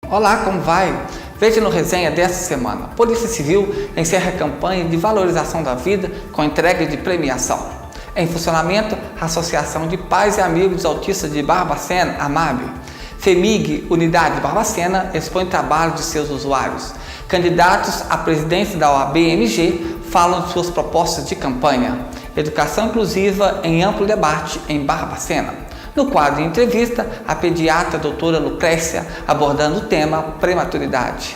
Olá, como vai? Veja no resenha desta semana. Polícia Civil encerra a campanha de valorização da vida com entrega de premiação. Em funcionamento, a Associação de Pais e Amigos Autistas de Barbacena, AMAB. FEMIG, Unidade de Barbacena, expõe trabalho de seus usuários. Candidatos à presidência da OAB-MG falam de suas propostas de campanha. Educação inclusiva em amplo debate em Barbacena. No quadro de entrevista, a pediatra doutora Lucrécia abordando o tema prematuridade.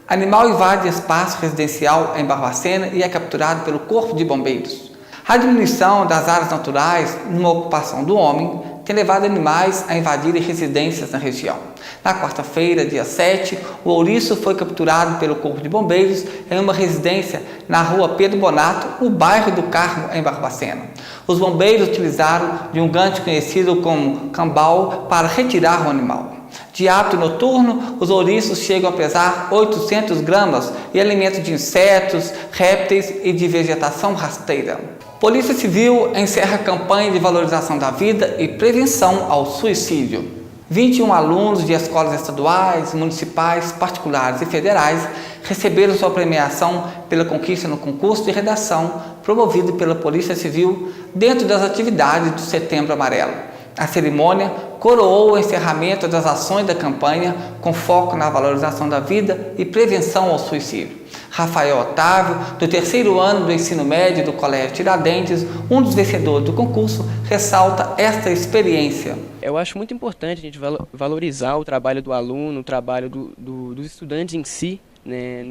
Animal invade espaço residencial em Barbacena e é capturado pelo Corpo de Bombeiros. A diminuição das áreas naturais numa ocupação do homem tem levado animais a invadirem residências na região. Na quarta-feira, dia 7, o ouriço foi capturado pelo Corpo de Bombeiros em uma residência na rua Pedro Bonato, no bairro do Carmo, em Barbacena. Os bombeiros utilizaram de um gancho conhecido como cambau para retirar o animal. De hábito noturno, os ouriços chegam a pesar 800 gramas e alimentam de insetos, répteis e de vegetação rasteira. Polícia Civil encerra a campanha de valorização da vida e prevenção ao suicídio. 21 alunos de escolas estaduais, municipais, particulares e federais receberam sua premiação pela conquista no concurso de redação promovido pela Polícia Civil dentro das atividades do Setembro Amarelo. A cerimônia coroou o encerramento das ações da campanha com foco na valorização da vida e prevenção ao suicídio. Rafael Otávio, do terceiro ano do ensino médio do Colégio Tiradentes, um dos vencedores do concurso, ressalta esta experiência. Eu acho muito importante a gente valorizar o trabalho do aluno, o trabalho dos estudantes em si, né,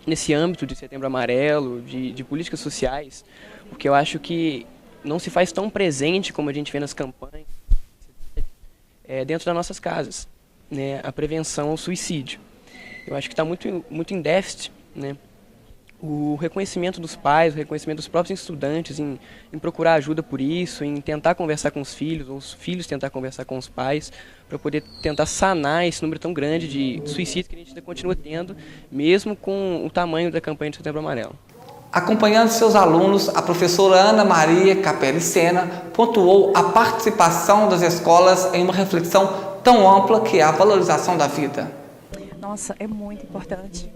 nesse âmbito de Setembro Amarelo, de políticas sociais, porque eu acho que não se faz tão presente como a gente vê nas campanhas dentro das nossas casas, né, a prevenção ao suicídio. Eu acho que está muito em déficit, né, o reconhecimento dos pais, o reconhecimento dos próprios estudantes em procurar ajuda por isso, em tentar conversar com os filhos, ou os filhos tentar conversar com os pais, para poder tentar sanar esse número tão grande de suicídios que a gente ainda continua tendo, mesmo com o tamanho da campanha de Setembro Amarelo. Acompanhando seus alunos, a professora Ana Maria Capelli Sena pontuou a participação das escolas em uma reflexão tão ampla que é a valorização da vida. Nossa, é muito importante.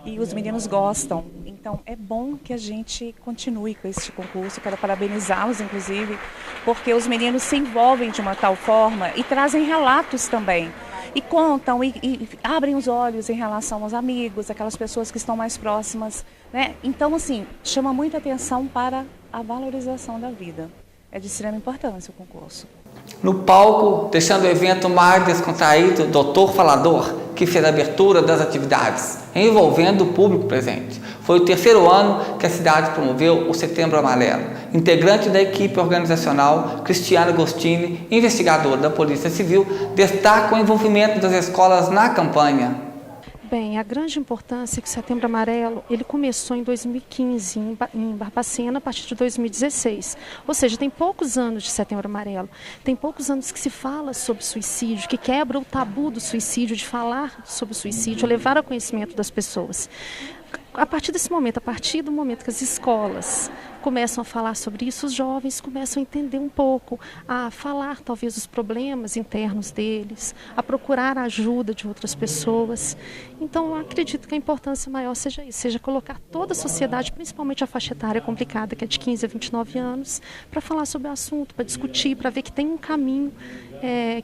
E os meninos gostam. Então, é bom que a gente continue com este concurso. Quero parabenizá-los, inclusive, porque os meninos se envolvem de uma tal forma e trazem relatos também. E contam e abrem os olhos em relação aos amigos, aquelas pessoas que estão mais próximas, né? Então, assim, chama muita atenção para a valorização da vida. É de extrema importância o concurso. No palco, deixando o evento mais descontraído, Doutor Falador, que fez a abertura das atividades, envolvendo o público presente. Foi o terceiro ano que a cidade promoveu o Setembro Amarelo. Integrante da equipe organizacional, Cristiano Agostini, investigador da Polícia Civil, destaca o envolvimento das escolas na campanha. Bem, a grande importância é que o Setembro Amarelo ele começou em 2015 em Barbacena a partir de 2016. Ou seja, tem poucos anos de Setembro Amarelo. Tem poucos anos que se fala sobre suicídio, que quebra o tabu do suicídio, de falar sobre o suicídio, levar ao conhecimento das pessoas. A partir desse momento, a partir do momento que as escolas começam a falar sobre isso, os jovens começam a entender um pouco, a falar talvez os problemas internos deles, a procurar a ajuda de outras pessoas. Então, eu acredito que a importância maior seja isso, seja colocar toda a sociedade, principalmente a faixa etária complicada, que é de 15 a 29 anos, para falar sobre o assunto, para discutir, para ver que tem um caminho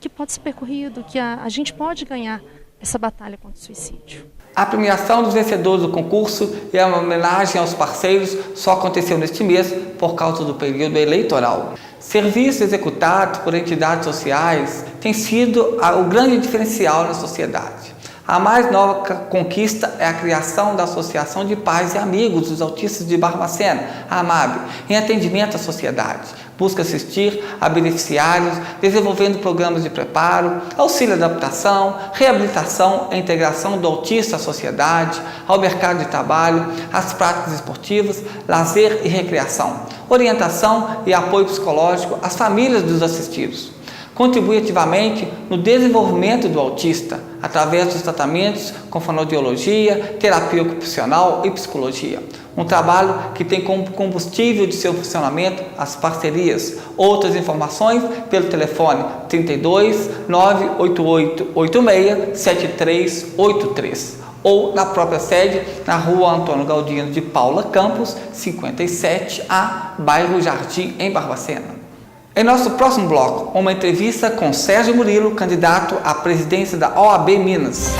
que pode ser percorrido, que a gente pode ganhar essa batalha contra o suicídio. A premiação dos vencedores do concurso e a homenagem aos parceiros só aconteceu neste mês por causa do período eleitoral. Serviços executados por entidades sociais têm sido o grande diferencial na sociedade. A mais nova conquista é a criação da Associação de Pais e Amigos dos Autistas de Barbacena, a AMAB, em atendimento à sociedade. Busca assistir a beneficiários, desenvolvendo programas de preparo, auxílio à adaptação, reabilitação e integração do autista à sociedade, ao mercado de trabalho, às práticas esportivas, lazer e recreação, orientação e apoio psicológico às famílias dos assistidos. contribui ativamente no desenvolvimento do autista, através dos tratamentos com fonoaudiologia, terapia ocupacional e psicologia. Um trabalho que tem como combustível de seu funcionamento as parcerias. Outras informações pelo telefone 32 988 86 7383 ou na própria sede, na rua Antônio Galdino de Paula Campos, 57A, bairro Jardim, em Barbacena. Em nosso próximo bloco, uma entrevista com Sérgio Murilo, candidato à presidência da OAB Minas.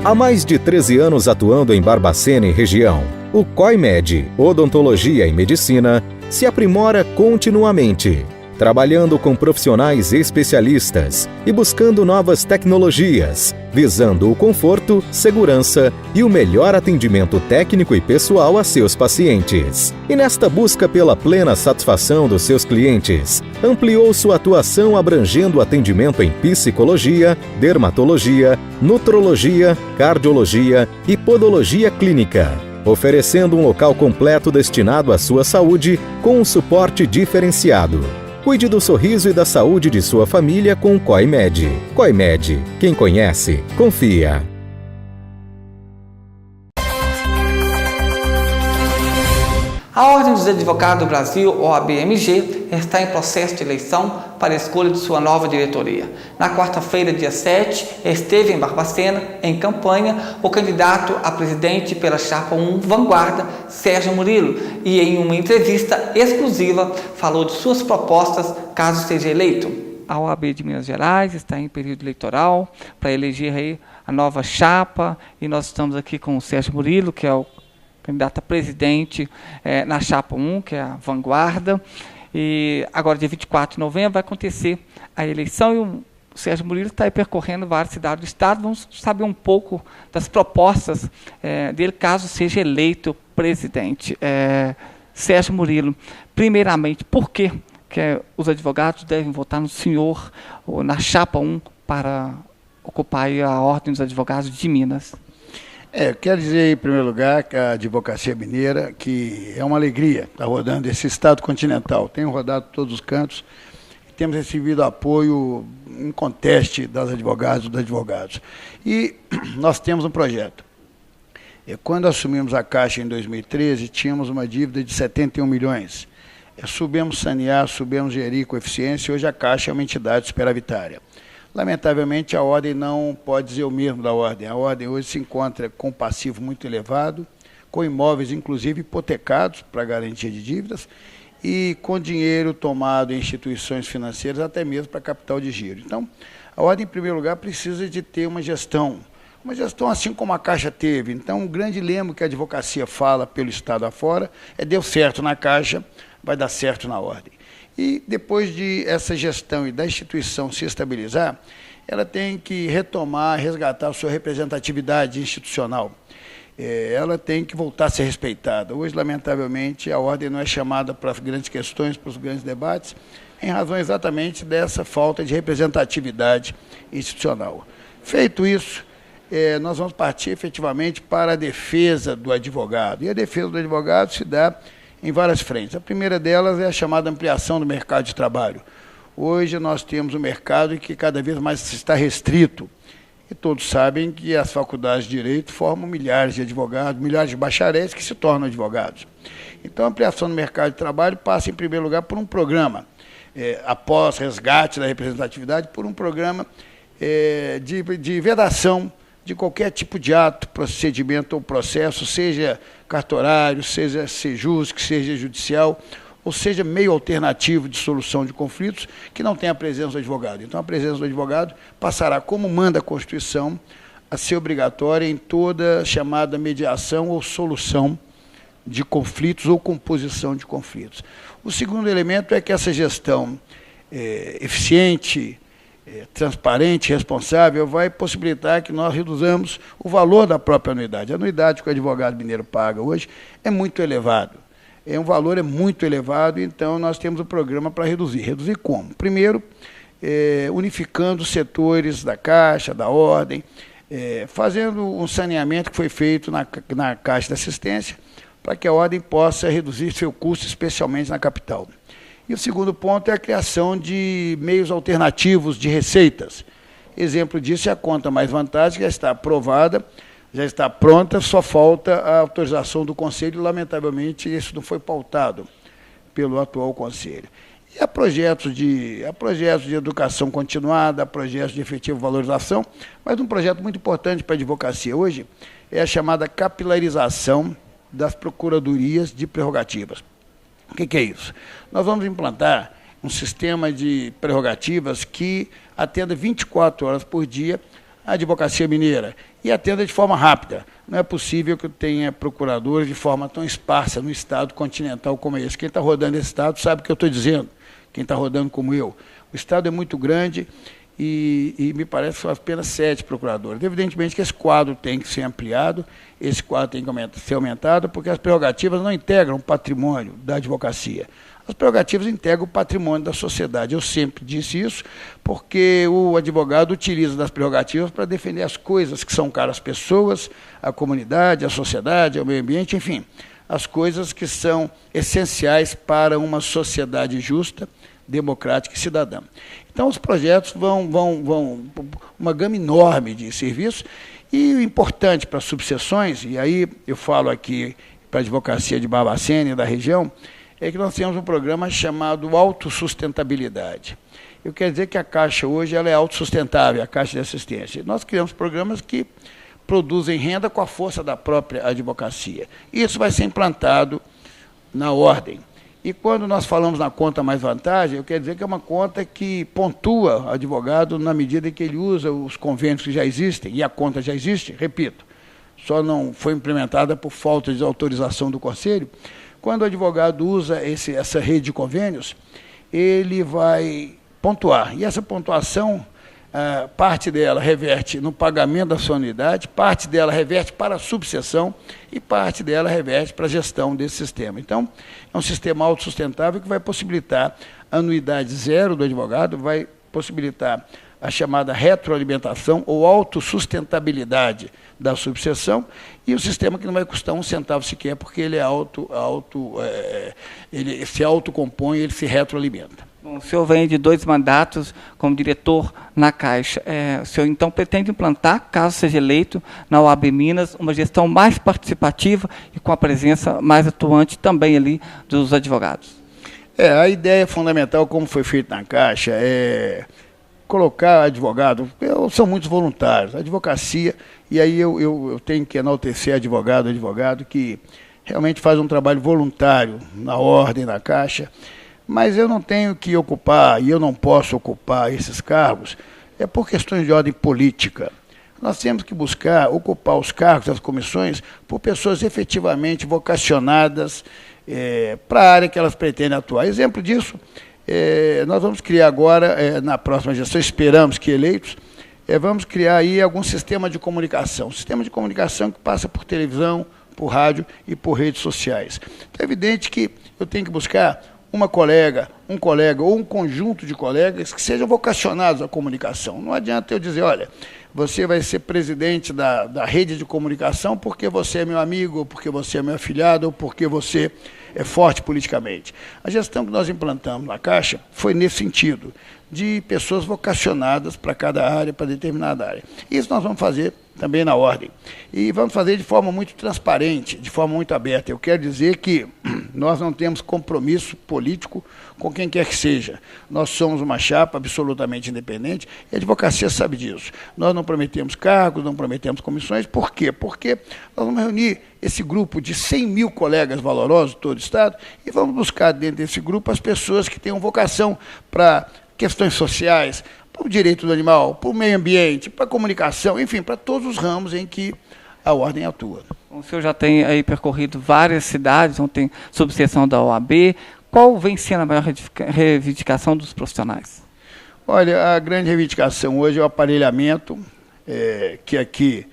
Há mais de 13 anos atuando em Barbacena e região, o COIMED, Odontologia e Medicina, se aprimora continuamente, trabalhando com profissionais especialistas e buscando novas tecnologias, visando o conforto, segurança e o melhor atendimento técnico e pessoal a seus pacientes. E nesta busca pela plena satisfação dos seus clientes, ampliou sua atuação abrangendo atendimento em psicologia, dermatologia, nutrologia, cardiologia e podologia clínica, oferecendo um local completo destinado à sua saúde com um suporte diferenciado. Cuide do sorriso e da saúde de sua família com o COIMED. COIMED, quem conhece, confia. A Ordem dos Advogados do Brasil, OAB-MG, está em processo de eleição para a escolha de sua nova diretoria. Na quarta-feira, dia 7, esteve em Barbacena, em campanha, o candidato a presidente pela chapa 1 Vanguarda, Sérgio Murilo, e em uma entrevista exclusiva falou de suas propostas caso seja eleito. A OAB de Minas Gerais está em período eleitoral para eleger aí a nova chapa, e nós estamos aqui com o Sérgio Murilo, que é o candidato a presidente na chapa 1, que é a Vanguarda. E agora, dia 24 de novembro, vai acontecer a eleição e o Sérgio Murilo está aí percorrendo várias cidades do estado. Vamos saber um pouco das propostas dele, caso seja eleito presidente. Sérgio Murilo, primeiramente, por que os advogados devem votar no senhor, ou na chapa 1, para ocupar aí a Ordem dos Advogados de Minas? Eu quero dizer, em primeiro lugar, que a Advocacia Mineira, que é uma alegria estar rodando esse estado continental. Tenho rodado todos os cantos e temos recebido apoio inconteste das advogadas e dos advogados. E nós temos um projeto. Quando assumimos a Caixa em 2013, tínhamos uma dívida de 71 milhões. Soubemos sanear, soubemos gerir com eficiência, e hoje a Caixa é uma entidade superavitária. Lamentavelmente, a Ordem não pode dizer o mesmo da Ordem. A Ordem hoje se encontra com um passivo muito elevado, com imóveis, inclusive, hipotecados para garantia de dívidas e com dinheiro tomado em instituições financeiras, até mesmo para capital de giro. Então, a Ordem, em primeiro lugar, precisa de ter uma gestão assim como a Caixa teve. Então, um grande lema que a advocacia fala pelo Estado afora é: deu certo na Caixa, vai dar certo na Ordem. E depois de essa gestão e da instituição se estabilizar, ela tem que retomar, resgatar a sua representatividade institucional. Ela tem que voltar a ser respeitada. Hoje, lamentavelmente, a Ordem não é chamada para as grandes questões, para os grandes debates, em razão exatamente dessa falta de representatividade institucional. Feito isso, nós vamos partir efetivamente para a defesa do advogado. E a defesa do advogado se dá em várias frentes. A primeira delas é a chamada ampliação do mercado de trabalho. Hoje nós temos um mercado que cada vez mais está restrito. E todos sabem que as faculdades de Direito formam milhares de advogados, milhares de bacharéis que se tornam advogados. Então, a ampliação do mercado de trabalho passa, em primeiro lugar, por um programa, após resgate da representatividade, por um programa de vedação de qualquer tipo de ato, procedimento ou processo, seja cartorário, seja sejusc, seja judicial, ou seja meio alternativo de solução de conflitos, que não tem a presença do advogado. Então, a presença do advogado passará, como manda a Constituição, a ser obrigatória em toda chamada mediação ou solução de conflitos ou composição de conflitos. O segundo elemento é que essa gestão eficiente, transparente, responsável, vai possibilitar que nós reduzamos o valor da própria anuidade. A anuidade que o advogado mineiro paga hoje é muito elevado. Um valor muito elevado, então nós temos um programa para reduzir. Reduzir como? Primeiro, unificando os setores da Caixa, da Ordem, fazendo um saneamento que foi feito na Caixa de Assistência, para que a ordem possa reduzir seu custo, especialmente na capital. E o segundo ponto é a criação de meios alternativos de receitas. Exemplo disso é a conta mais vantagem, que já está aprovada, já está pronta, só falta a autorização do Conselho, e, lamentavelmente, isso não foi pautado pelo atual Conselho. E há projetos de educação continuada, há projetos de efetiva valorização, mas um projeto muito importante para a advocacia hoje é a chamada capilarização das procuradorias de prerrogativas. O que é isso? Nós vamos implantar um sistema de prerrogativas que atenda 24 horas por dia a advocacia mineira e atenda de forma rápida. Não é possível que eu tenha procuradores de forma tão esparsa no estado continental como esse. Quem está rodando esse estado sabe o que eu estou dizendo, quem está rodando como eu. O estado é muito grande e me parece que são apenas 7 procuradores. Evidentemente que esse quadro tem que ser ampliado, esse quadro tem que ser aumentado, porque as prerrogativas não integram o patrimônio da advocacia. As prerrogativas integram o patrimônio da sociedade. Eu sempre disse isso, porque o advogado utiliza das prerrogativas para defender as coisas que são caras às pessoas, à comunidade, à sociedade, ao meio ambiente, enfim, as coisas que são essenciais para uma sociedade justa, democrática e cidadã. Então, os projetos vão uma gama enorme de serviços, e o importante para as subseções, e aí eu falo aqui para a advocacia de Barbacena e da região, é que nós temos um programa chamado Autossustentabilidade. Eu quero dizer que a Caixa hoje ela é autossustentável, a Caixa de Assistência. Nós criamos programas que produzem renda com a força da própria advocacia. Isso vai ser implantado na ordem. E quando nós falamos na conta mais vantagem, eu quero dizer que é uma conta que pontua o advogado na medida em que ele usa os convênios que já existem, e a conta já existe, repito, só não foi implementada por falta de autorização do Conselho. Quando o advogado usa essa rede de convênios, ele vai pontuar. E essa pontuação, parte dela reverte no pagamento da sua anuidade, parte dela reverte para a subseção e parte dela reverte para a gestão desse sistema. Então, é um sistema autossustentável que vai possibilitar a anuidade zero do advogado, vai possibilitar a chamada retroalimentação ou autossustentabilidade da subseção, e o sistema que não vai custar um centavo sequer, porque ele ele se autocompõe, ele se retroalimenta. Bom, o senhor vem de 2 mandatos como diretor na Caixa. O senhor, então, pretende implantar, caso seja eleito, na OAB Minas, uma gestão mais participativa e com a presença mais atuante também ali dos advogados? A ideia fundamental, como foi feito na Caixa, é colocar advogado, são muitos voluntários, a advocacia, e aí eu tenho que enaltecer advogado que realmente faz um trabalho voluntário na ordem, na Caixa, mas eu não tenho que ocupar, e eu não posso ocupar esses cargos, por questões de ordem política. Nós temos que buscar ocupar os cargos das comissões por pessoas efetivamente vocacionadas para a área que elas pretendem atuar. Exemplo disso, nós vamos criar agora, na próxima gestão, esperamos que eleitos, vamos criar aí algum sistema de comunicação. Sistema de comunicação que passa por televisão, por rádio e por redes sociais. Então, é evidente que eu tenho que buscar uma colega, um colega ou um conjunto de colegas que sejam vocacionados à comunicação. Não adianta eu dizer, olha, você vai ser presidente da rede de comunicação porque você é meu amigo, ou porque você é meu afilhado, ou porque você é forte politicamente. A gestão que nós implantamos na Caixa foi nesse sentido, de pessoas vocacionadas para cada área, para determinada área. Isso nós vamos fazer também na ordem. E vamos fazer de forma muito transparente, de forma muito aberta. Eu quero dizer que nós não temos compromisso político com quem quer que seja. Nós somos uma chapa absolutamente independente e a advocacia sabe disso. Nós não prometemos cargos, não prometemos comissões. Por quê? Porque nós vamos reunir esse grupo de 100 mil colegas valorosos de todo o Estado e vamos buscar dentro desse grupo as pessoas que tenham vocação para questões sociais, para o direito do animal, para o meio ambiente, para a comunicação, enfim, para todos os ramos em que a ordem atua. O senhor já tem aí percorrido várias cidades, onde tem subseção da OAB. Qual vem sendo a maior reivindicação dos profissionais? Olha, a grande reivindicação hoje é o aparelhamento, que aqui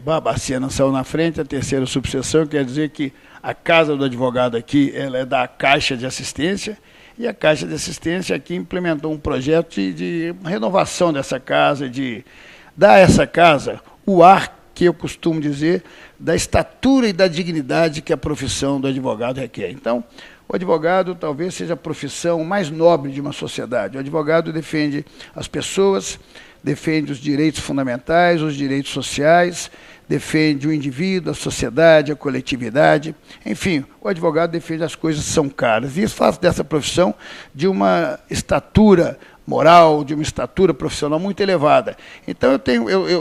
Barbacena saiu na frente, a terceira subseção, quer dizer que a casa do advogado aqui ela é da Caixa de Assistência, e a Caixa de Assistência aqui implementou um projeto de renovação dessa casa, de dar a essa casa o ar que eu costumo dizer, da estatura e da dignidade que a profissão do advogado requer. Então, o advogado talvez seja a profissão mais nobre de uma sociedade. O advogado defende as pessoas, defende os direitos fundamentais, os direitos sociais, defende o indivíduo, a sociedade, a coletividade. Enfim, o advogado defende as coisas que são caras. E isso faz dessa profissão de uma estatura moral, de uma estatura profissional muito elevada. Então,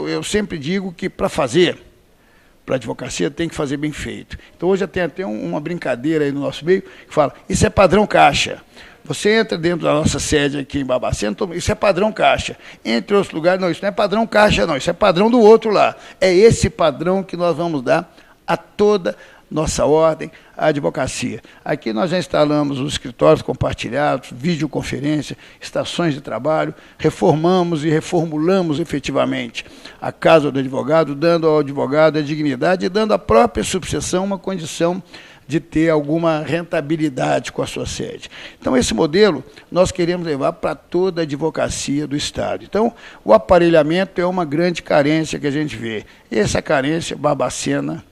eu sempre digo que para a advocacia tem que fazer bem feito. Então, hoje tem até uma brincadeira aí no nosso meio que fala, isso é padrão caixa. Você entra dentro da nossa sede aqui em Barbacena, isso é padrão caixa. Entre outros lugares, não, isso não é padrão caixa, não, isso é padrão do outro lá. É esse padrão que nós vamos dar a toda nossa ordem, a advocacia. Aqui nós já instalamos os escritórios compartilhados, videoconferência, estações de trabalho, reformamos e reformulamos efetivamente a casa do advogado, dando ao advogado a dignidade e dando à própria subseção uma condição de ter alguma rentabilidade com a sua sede. Então, esse modelo nós queremos levar para toda a advocacia do Estado. Então, o aparelhamento é uma grande carência que a gente vê. E essa carência, Barbacena,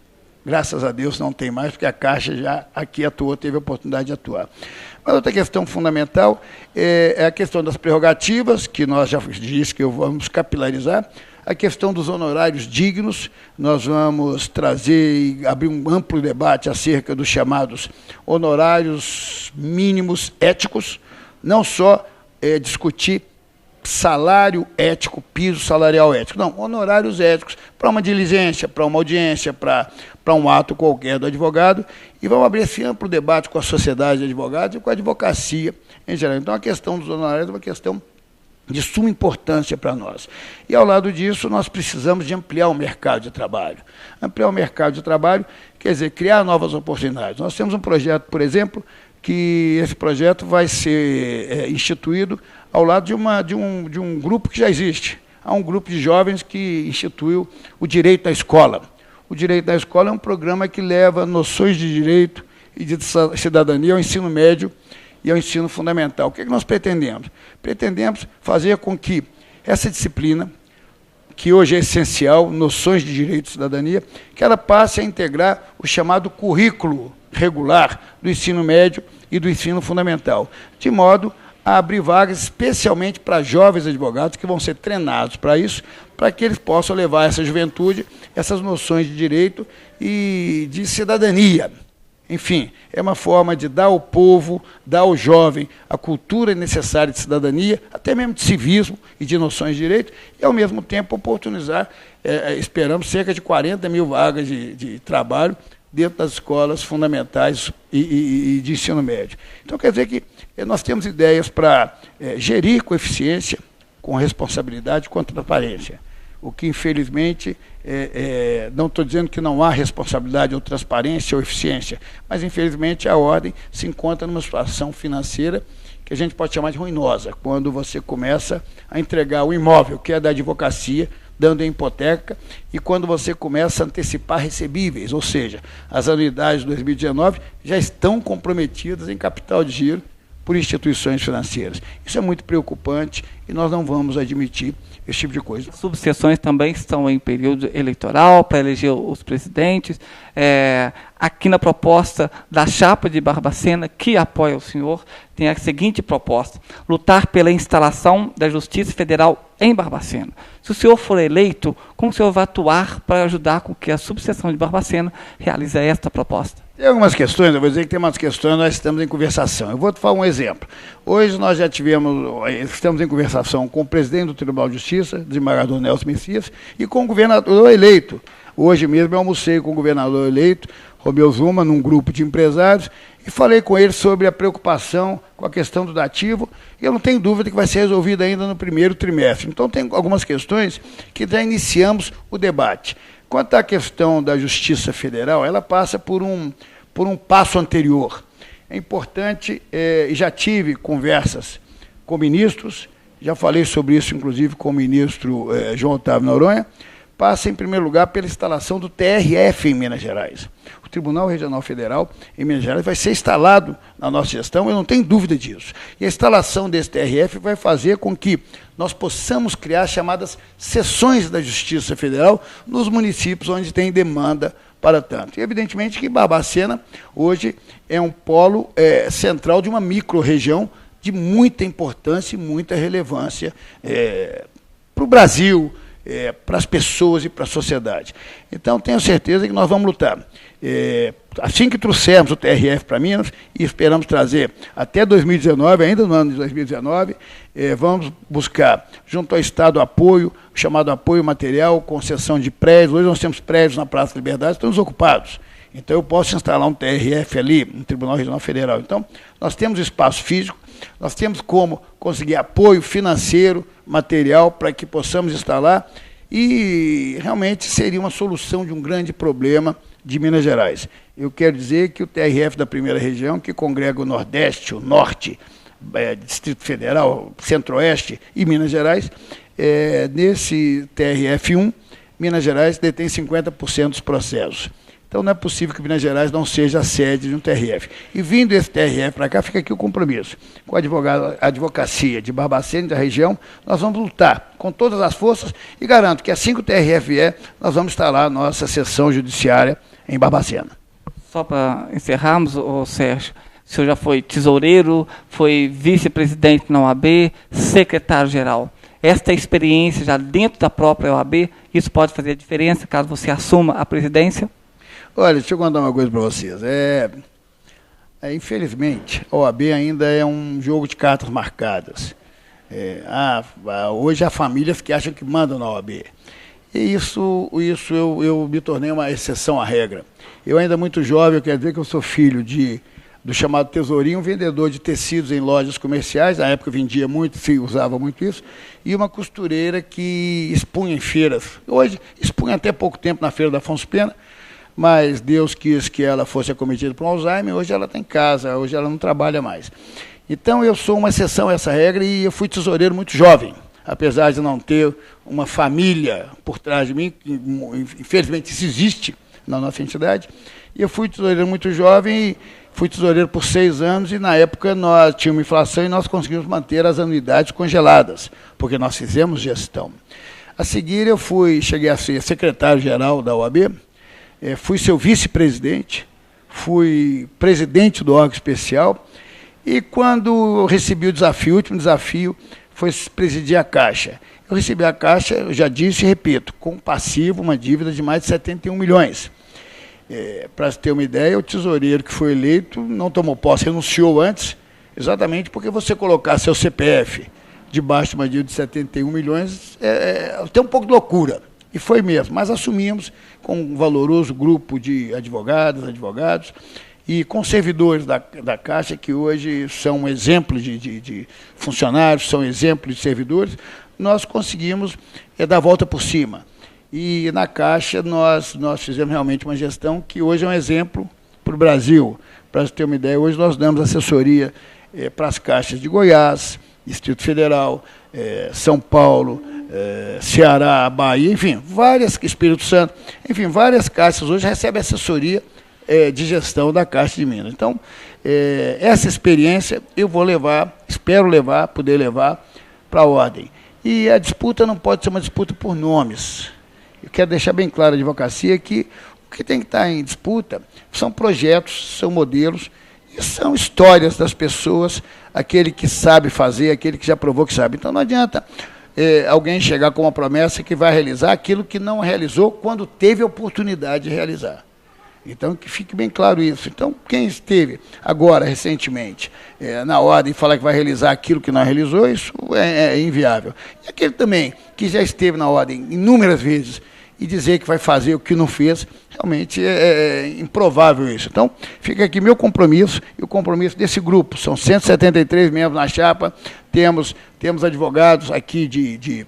graças a Deus, não tem mais, porque a Caixa já aqui atuou, teve a oportunidade de atuar. Mas outra questão fundamental é a questão das prerrogativas, que nós já disse que vamos capilarizar, a questão dos honorários dignos, nós vamos trazer e abrir um amplo debate acerca dos chamados honorários mínimos éticos, não só discutir salário ético, piso salarial ético, não, honorários éticos para uma diligência, para uma audiência, para um ato qualquer do advogado, e vamos abrir esse amplo debate com a sociedade de advogados e com a advocacia em geral. Então, a questão dos honorários é uma questão de suma importância para nós. E, ao lado disso, nós precisamos de ampliar o mercado de trabalho. Ampliar o mercado de trabalho quer dizer criar novas oportunidades. Nós temos um projeto, por exemplo, que esse projeto vai ser instituído ao lado de um grupo que já existe. Há um grupo de jovens que instituiu o Direito à Escola. O Direito à Escola é um programa que leva noções de direito e de cidadania ao ensino médio e ao ensino fundamental. O que nós pretendemos? Pretendemos fazer com que essa disciplina, que hoje é essencial, noções de direito e cidadania, que ela passe a integrar o chamado currículo regular do ensino médio e do ensino fundamental, de modo a abrir vagas especialmente para jovens advogados que vão ser treinados para isso, para que eles possam levar a essa juventude essas noções de direito e de cidadania. Enfim, é uma forma de dar ao povo, dar ao jovem a cultura necessária de cidadania, até mesmo de civismo e de noções de direito, e, ao mesmo tempo, oportunizar, esperamos, cerca de 40 mil vagas de trabalho dentro das escolas fundamentais e de ensino médio. Então, quer dizer que nós temos ideias para gerir com eficiência, com responsabilidade, com transparência. O que, infelizmente, não estou dizendo que não há responsabilidade ou transparência ou eficiência, mas, infelizmente, a ordem se encontra numa situação financeira que a gente pode chamar de ruinosa, quando você começa a entregar o imóvel, que é da advocacia, dando a hipoteca, e quando você começa a antecipar recebíveis, ou seja, as anuidades de 2019 já estão comprometidas em capital de giro por instituições financeiras. Isso é muito preocupante e nós não vamos admitir esse tipo de coisa. As subseções também estão em período eleitoral para eleger os presidentes. Aqui na proposta da chapa de Barbacena, que apoia o senhor, tem a seguinte proposta: lutar pela instalação da Justiça Federal em Barbacena. Se o senhor for eleito, como o senhor vai atuar para ajudar com que a subseção de Barbacena realize esta proposta? Tem algumas questões, eu vou dizer que tem umas questões, nós estamos em conversação. Eu vou te falar um exemplo. Hoje nós já estamos em conversação com o presidente do Tribunal de Justiça, desembargador Nelson Messias, e com o governador eleito. Hoje mesmo eu almocei com o governador eleito, Romeu Zuma, num grupo de empresários, e falei com ele sobre a preocupação com a questão do dativo, e eu não tenho dúvida que vai ser resolvida ainda no primeiro trimestre. Então, tem algumas questões que já iniciamos o debate. Quanto à questão da Justiça Federal, ela passa por um passo anterior. É importante, e já tive conversas com ministros, já falei sobre isso, inclusive, com o ministro João Otávio Noronha, passa, em primeiro lugar, pela instalação do TRF em Minas Gerais. O Tribunal Regional Federal em Minas Gerais vai ser instalado na nossa gestão, eu não tenho dúvida disso. E a instalação desse TRF vai fazer com que nós possamos criar as chamadas seções da Justiça Federal nos municípios onde tem demanda para tanto. E, evidentemente, que Barbacena, hoje, é um polo central de uma micro-região de muita importância e muita relevância para o Brasil, para as pessoas e para a sociedade. Então, tenho certeza que nós vamos lutar. Assim que trouxermos o TRF para Minas, e esperamos trazer até 2019, ainda no ano de 2019, vamos buscar, junto ao Estado, apoio, chamado apoio material, concessão de prédios. Hoje nós temos prédios na Praça da Liberdade, estão desocupados. Então, eu posso instalar um TRF ali, no Tribunal Regional Federal. Então, nós temos espaço físico, nós temos como conseguir apoio financeiro, material, para que possamos instalar, e realmente seria uma solução de um grande problema de Minas Gerais. Eu quero dizer que o TRF da primeira região, que congrega o Nordeste, o Norte, Distrito Federal, Centro-Oeste e Minas Gerais, nesse TRF1, Minas Gerais detém 50% dos processos. Então, não é possível que Minas Gerais não seja a sede de um TRF. E vindo esse TRF para cá, fica aqui o compromisso. Com a advocacia de Barbacena e da região, nós vamos lutar com todas as forças e garanto que assim que o TRF vier, nós vamos instalar a nossa sessão judiciária em Barbacena. Só para encerrarmos, Sérgio, o senhor já foi tesoureiro, foi vice-presidente na OAB, secretário-geral. Esta experiência já dentro da própria OAB, isso pode fazer a diferença caso você assuma a presidência? Olha, deixa eu contar uma coisa para vocês. Infelizmente, a OAB ainda é um jogo de cartas marcadas. Hoje há famílias que acham que mandam na OAB. E isso eu me tornei uma exceção à regra. Eu ainda muito jovem, eu quero dizer que eu sou filho do chamado tesourinho, um vendedor de tecidos em lojas comerciais, na época vendia muito, usava muito isso, e uma costureira que expunha em feiras. Hoje, expunha até pouco tempo na feira da Afonso Pena, mas Deus quis que ela fosse acometida por um Alzheimer, hoje ela está em casa, hoje ela não trabalha mais. Então, eu sou uma exceção a essa regra e eu fui tesoureiro muito jovem, apesar de não ter uma família por trás de mim, que, infelizmente isso existe na nossa entidade, e eu fui tesoureiro muito jovem, e fui tesoureiro por 6 anos, e na época nós tínhamos inflação e nós conseguimos manter as anuidades congeladas, porque nós fizemos gestão. A seguir, cheguei a ser secretário-geral da OAB, fui seu vice-presidente, fui presidente do órgão especial, e quando eu recebi o último desafio foi presidir a Caixa. Eu recebi a Caixa, eu já disse e repito, com passivo, uma dívida de mais de 71 milhões. Para ter uma ideia, o tesoureiro que foi eleito não tomou posse, renunciou antes, exatamente porque você colocar seu CPF debaixo de uma dívida de 71 milhões tem um pouco de loucura. E foi mesmo, mas assumimos com um valoroso grupo de advogados e com servidores da Caixa, que hoje são exemplos de funcionários, são exemplos de servidores, nós conseguimos dar a volta por cima. E na Caixa nós fizemos realmente uma gestão que hoje é um exemplo para o Brasil. Para você ter uma ideia, hoje nós damos assessoria para as caixas de Goiás, Distrito Federal, São Paulo, Ceará, Bahia, enfim, Espírito Santo, enfim, várias caixas hoje recebem assessoria de gestão da Caixa de Minas. Então, essa experiência eu vou espero poder levar para a ordem. E a disputa não pode ser uma disputa por nomes. Eu quero deixar bem claro à advocacia que o que tem que estar em disputa são projetos, são modelos, e são histórias das pessoas, aquele que sabe fazer, aquele que já provou que sabe. Então, não adianta alguém chegar com uma promessa que vai realizar aquilo que não realizou quando teve a oportunidade de realizar. Então, que fique bem claro isso. Então, quem esteve agora, recentemente, na ordem e falar que vai realizar aquilo que não realizou, isso é inviável. E aquele também que já esteve na ordem inúmeras vezes e dizer que vai fazer o que não fez, realmente é improvável isso. Então, fica aqui meu compromisso e o compromisso desse grupo. São 173 membros na chapa, temos advogados aqui de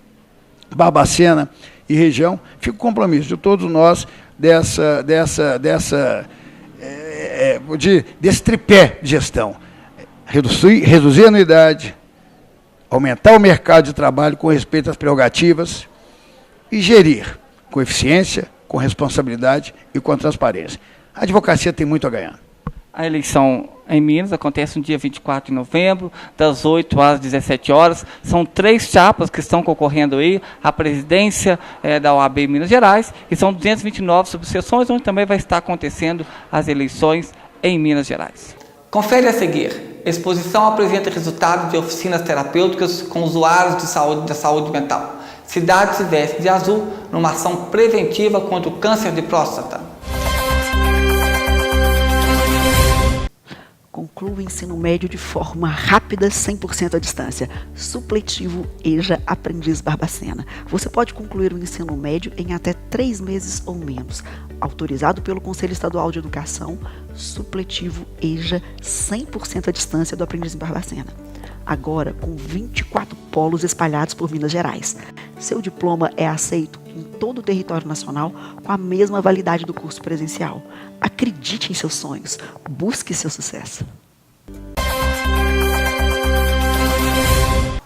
Barbacena e região. Fica o compromisso de todos nós desse tripé de gestão. Reduzir a anuidade, aumentar o mercado de trabalho com respeito às prerrogativas e gerir com eficiência, com responsabilidade e com transparência. A advocacia tem muito a ganhar. A eleição em Minas acontece no dia 24 de novembro, das 8 às 17 horas. São 3 chapas que estão concorrendo aí à presidência da OAB em Minas Gerais, e são 229 subseções, onde também vai estar acontecendo as eleições em Minas Gerais. Confere a seguir. Exposição apresenta resultados de oficinas terapêuticas com usuários da saúde mental. Cidade se veste de azul numa ação preventiva contra o câncer de próstata. Conclua o ensino médio de forma rápida, 100% à distância. Supletivo EJA Aprendiz Barbacena. Você pode concluir o ensino médio em até 3 meses ou menos. Autorizado pelo Conselho Estadual de Educação, supletivo EJA 100% à distância do Aprendiz em Barbacena. Agora com 24 polos espalhados por Minas Gerais. Seu diploma é aceito em todo o território nacional com a mesma validade do curso presencial. Acredite em seus sonhos, busque seu sucesso.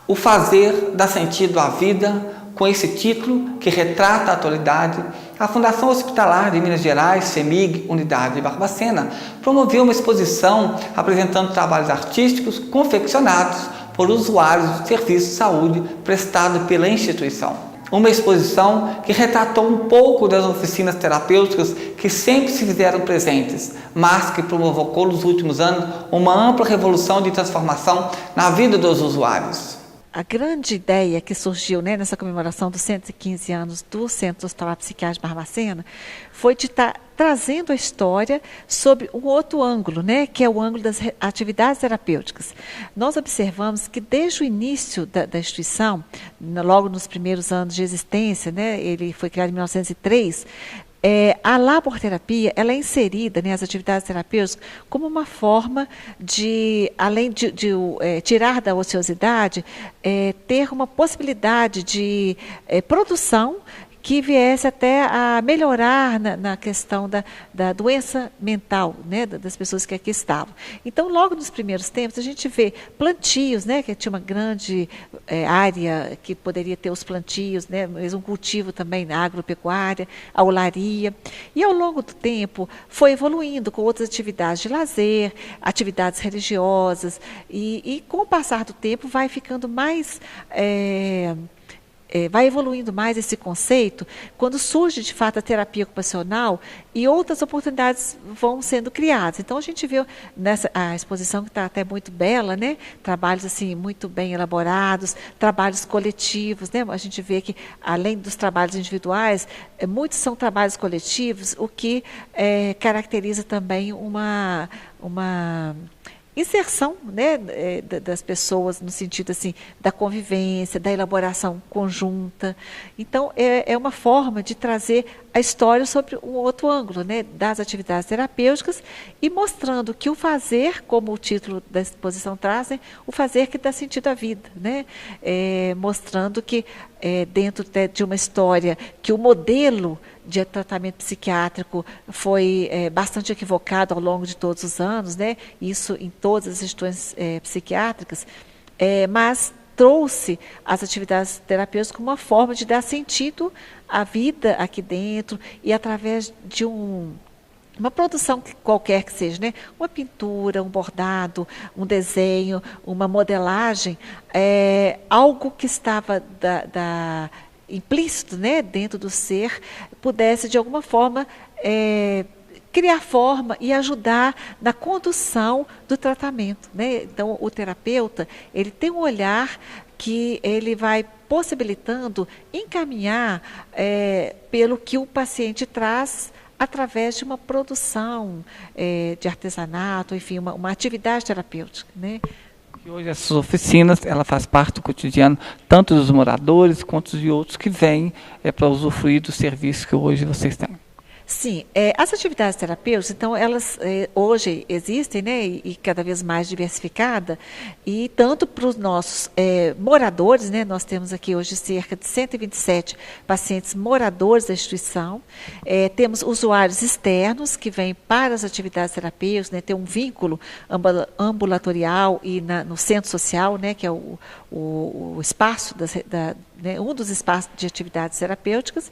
O fazer dá sentido à vida. Com esse título, que retrata a atualidade, a Fundação Hospitalar de Minas Gerais, FEMIG, Unidade de Barbacena, promoveu uma exposição apresentando trabalhos artísticos confeccionados por usuários do serviço de saúde prestado pela instituição. Uma exposição que retratou um pouco das oficinas terapêuticas que sempre se fizeram presentes, mas que provocou nos últimos anos uma ampla revolução de transformação na vida dos usuários. A grande ideia que surgiu, né, nessa comemoração dos 115 anos do Centro Hospitalar Psiquiátrico de Barbacena foi de estar trazendo a história sob um outro ângulo, né, que é o ângulo das atividades terapêuticas. Nós observamos que desde o início da instituição, logo nos primeiros anos de existência, né, ele foi criado em 1903, a laborterapia ela é inserida, né, as atividades terapêuticas como uma forma de, além de tirar da ociosidade, ter uma possibilidade de produção que viesse até a melhorar na questão da doença mental, né, das pessoas que aqui estavam. Então, logo nos primeiros tempos, a gente vê plantios, né, que tinha uma grande área que poderia ter os plantios, né, mas um cultivo também na agropecuária, a olaria. E, ao longo do tempo, foi evoluindo com outras atividades de lazer, atividades religiosas, e com o passar do tempo, vai ficando mais... vai evoluindo mais esse conceito quando surge de fato a terapia ocupacional e outras oportunidades vão sendo criadas. Então a gente viu a exposição que está até muito bela, né? Trabalhos assim muito bem elaborados, trabalhos coletivos, né? A gente vê que além dos trabalhos individuais, muitos são trabalhos coletivos, o que caracteriza também uma inserção, né, das pessoas no sentido assim da convivência, da elaboração conjunta. Então é uma forma de trazer a história sobre um outro ângulo, né, das atividades terapêuticas e mostrando que o fazer, como o título da exposição traz, né, o fazer que dá sentido à vida, né, mostrando que dentro de uma história que o modelo de tratamento psiquiátrico foi bastante equivocado ao longo de todos os anos, né? Isso em todas as instituições psiquiátricas, mas trouxe as atividades terapêuticas como uma forma de dar sentido à vida aqui dentro e através de uma produção qualquer que seja, né? Uma pintura, um bordado, um desenho, uma modelagem, algo que estava implícito, né, dentro do ser, pudesse de alguma forma criar forma e ajudar na condução do tratamento, né? Então o terapeuta ele tem um olhar que ele vai possibilitando encaminhar pelo que o paciente traz através de uma produção de artesanato, enfim, uma atividade terapêutica, né? E hoje essas oficinas, ela faz parte do cotidiano tanto dos moradores quanto de outros que vêm para usufruir do serviço que hoje vocês têm. Sim, as atividades terapêuticas, então, elas hoje existem, né, e cada vez mais diversificada, e tanto para os nossos moradores, né, nós temos aqui hoje cerca de 127 pacientes moradores da instituição, temos usuários externos que vêm para as atividades terapêuticas, né, tem um vínculo ambulatorial e no centro social, né, que é o espaço né, um dos espaços de atividades terapêuticas,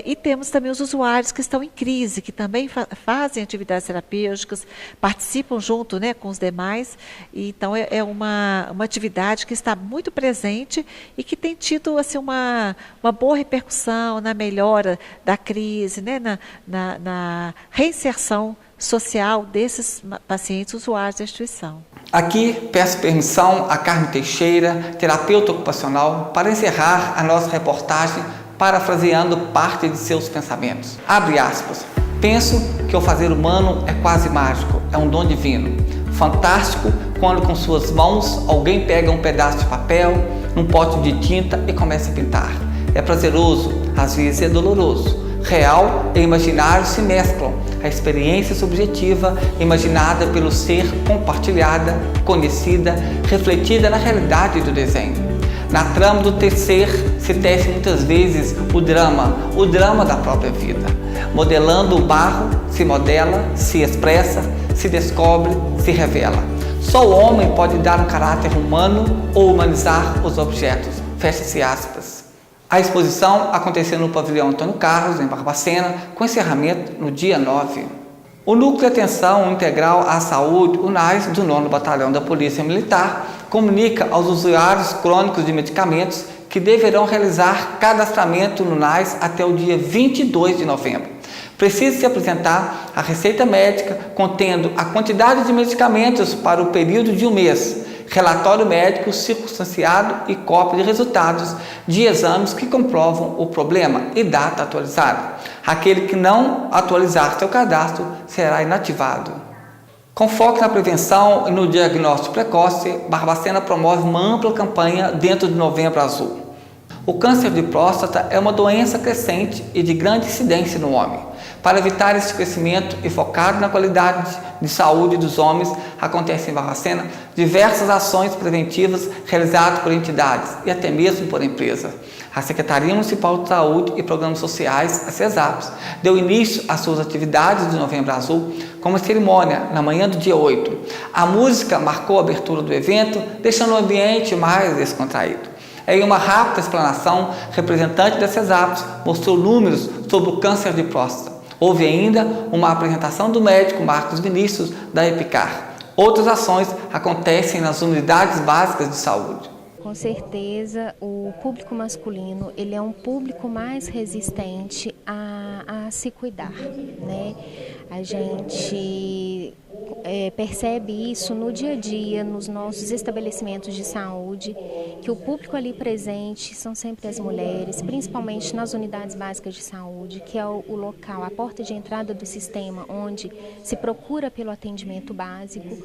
e temos também os usuários que estão em crise, que também fazem atividades terapêuticas, participam junto, né, com os demais, e então é uma atividade que está muito presente e que tem tido assim, uma boa repercussão na melhora da crise, né, na reinserção social desses pacientes usuários da instituição. Aqui peço permissão a Carmen Teixeira, terapeuta ocupacional, para encerrar a nossa reportagem parafraseando parte de seus pensamentos. Abre aspas. Penso que o fazer humano é quase mágico, é um dom divino. Fantástico quando com suas mãos alguém pega um pedaço de papel, um pote de tinta e começa a pintar. É prazeroso, às vezes é doloroso. Real e imaginário se mesclam. A experiência subjetiva, imaginada pelo ser, compartilhada, conhecida, refletida na realidade do desenho. Na trama do tecer se tece muitas vezes o drama da própria vida. Modelando o barro, se modela, se expressa, se descobre, se revela. Só o homem pode dar um caráter humano ou humanizar os objetos. Fecha-se aspas. A exposição aconteceu no pavilhão Antônio Carlos, em Barbacena, com encerramento no dia 9. O Núcleo de Atenção Integral à Saúde, o NAS, do 9º Batalhão da Polícia Militar, comunica aos usuários crônicos de medicamentos que deverão realizar cadastramento no NAS até o dia 22 de novembro. Precisa se apresentar a receita médica contendo a quantidade de medicamentos para o período de um mês, relatório médico circunstanciado e cópia de resultados de exames que comprovam o problema e data atualizada. Aquele que não atualizar seu cadastro será inativado. Com foco na prevenção e no diagnóstico precoce, Barbacena promove uma ampla campanha dentro do Novembro Azul. O câncer de próstata é uma doença crescente e de grande incidência no homem. Para evitar esse crescimento e focar na qualidade de saúde dos homens, acontecem em Barbacena diversas ações preventivas realizadas por entidades e até mesmo por empresas. A Secretaria Municipal de Saúde e Programas Sociais, a CESAPS, deu início às suas atividades de Novembro Azul com uma cerimônia na manhã do dia 8. A música marcou a abertura do evento, deixando o ambiente mais descontraído. Em uma rápida explanação, representante da CESAPS mostrou números sobre o câncer de próstata. Houve ainda uma apresentação do médico Marcos Vinícius, da EPICAR. Outras ações acontecem nas unidades básicas de saúde. Com certeza, o público masculino ele é um público mais resistente a se cuidar, né? A gente percebe isso no dia a dia, nos nossos estabelecimentos de saúde, que o público ali presente são sempre as mulheres, principalmente nas unidades básicas de saúde, que é o local, a porta de entrada do sistema, onde se procura pelo atendimento básico.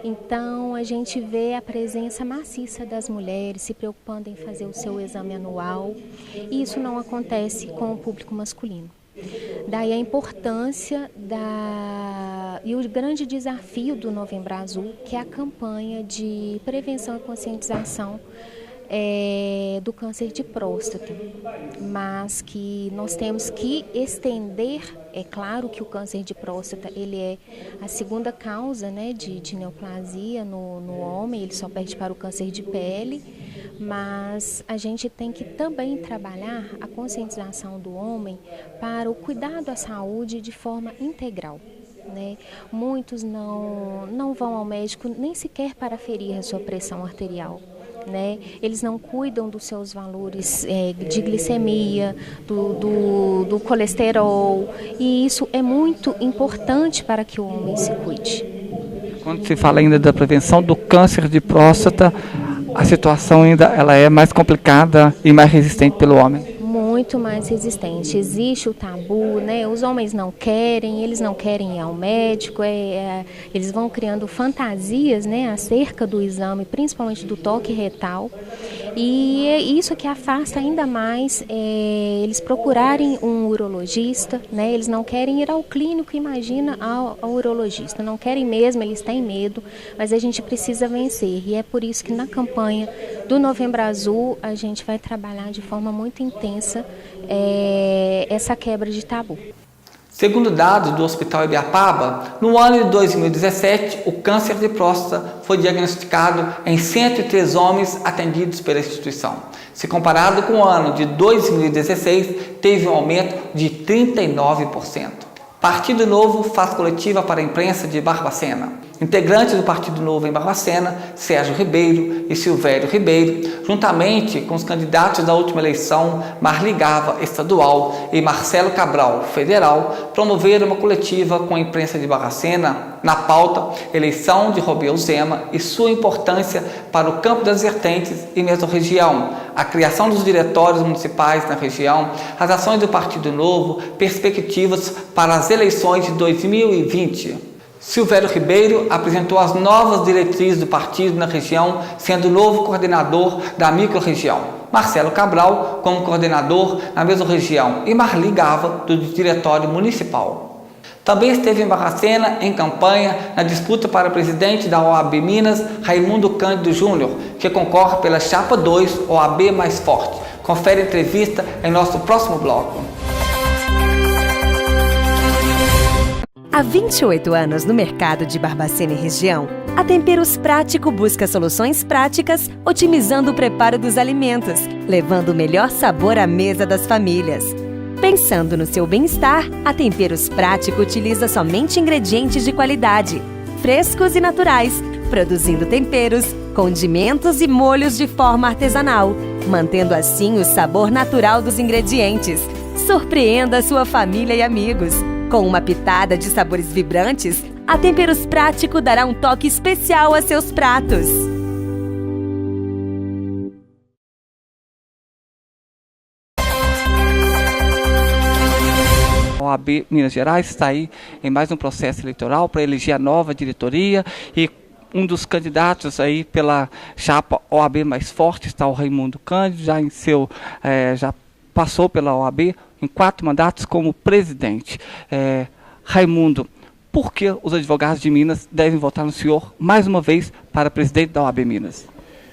Então, a gente vê a presença maciça das mulheres se preocupando em fazer o seu exame anual, e isso não acontece com o público masculino. Daí a importância e o grande desafio do Novembro Azul, que é a campanha de prevenção e conscientização do câncer de próstata, mas que nós temos que estender. É claro que o câncer de próstata ele é a segunda causa, né, de neoplasia no homem, ele só perde para o câncer de pele, mas a gente tem que também trabalhar a conscientização do homem para o cuidado à saúde de forma integral. Né? Muitos não vão ao médico nem sequer para aferir a sua pressão arterial. Né? Eles não cuidam dos seus valores de glicemia, do colesterol, e isso é muito importante para que o homem se cuide. Quando se fala ainda da prevenção do câncer de próstata, a situação ainda ela é mais complicada e mais resistente pelo homem. muito mais resistente. Existe o tabu, né? Os homens não querem, eles não querem ir ao médico, eles vão criando fantasias, né, acerca do exame, principalmente do toque retal. E é isso que afasta ainda mais eles procurarem um urologista, né? Eles não querem ir ao clínico, imagina, ao urologista. Não querem mesmo, eles têm medo, mas a gente precisa vencer. E é por isso que na campanha do Novembro Azul a gente vai trabalhar de forma muito intensa essa quebra de tabu. Segundo dados do Hospital Ibiapaba, no ano de 2017, o câncer de próstata foi diagnosticado em 103 homens atendidos pela instituição. Se comparado com o ano de 2016, teve um aumento de 39%. Partido Novo faz coletiva para a imprensa de Barbacena. Integrantes do Partido Novo em Barbacena, Sérgio Ribeiro e Silvério Ribeiro, juntamente com os candidatos da última eleição, Marli Gava, estadual, e Marcelo Cabral, federal, promoveram uma coletiva com a imprensa de Barbacena, na pauta eleição de Romeu Zema e sua importância para o campo das vertentes e mesorregião, a criação dos diretórios municipais na região, as ações do Partido Novo, perspectivas para as eleições de 2020. Silvério Ribeiro apresentou as novas diretrizes do partido na região, sendo o novo coordenador da microrregião. Marcelo Cabral como coordenador na mesorregião e Marli Gava do diretório municipal. Também esteve em Barbacena em campanha na disputa para presidente da OAB Minas, Raimundo Cândido Júnior, que concorre pela Chapa 2 OAB Mais Forte. Confere a entrevista em nosso próximo bloco. Há 28 anos no mercado de Barbacena e região, a Temperos Prático busca soluções práticas, otimizando o preparo dos alimentos, levando o melhor sabor à mesa das famílias. Pensando no seu bem-estar, a Temperos Prático utiliza somente ingredientes de qualidade, frescos e naturais, produzindo temperos, condimentos e molhos de forma artesanal, mantendo assim o sabor natural dos ingredientes. Surpreenda sua família e amigos. Com uma pitada de sabores vibrantes, a Temperos Prático dará um toque especial a seus pratos. A OAB Minas Gerais está aí em mais um processo eleitoral para eleger a nova diretoria e um dos candidatos aí pela chapa OAB Mais Forte está o Raimundo Cândido, já passou pela OAB em 4 mandatos como presidente. Raimundo, por que os advogados de Minas devem votar no senhor mais uma vez para presidente da OAB Minas?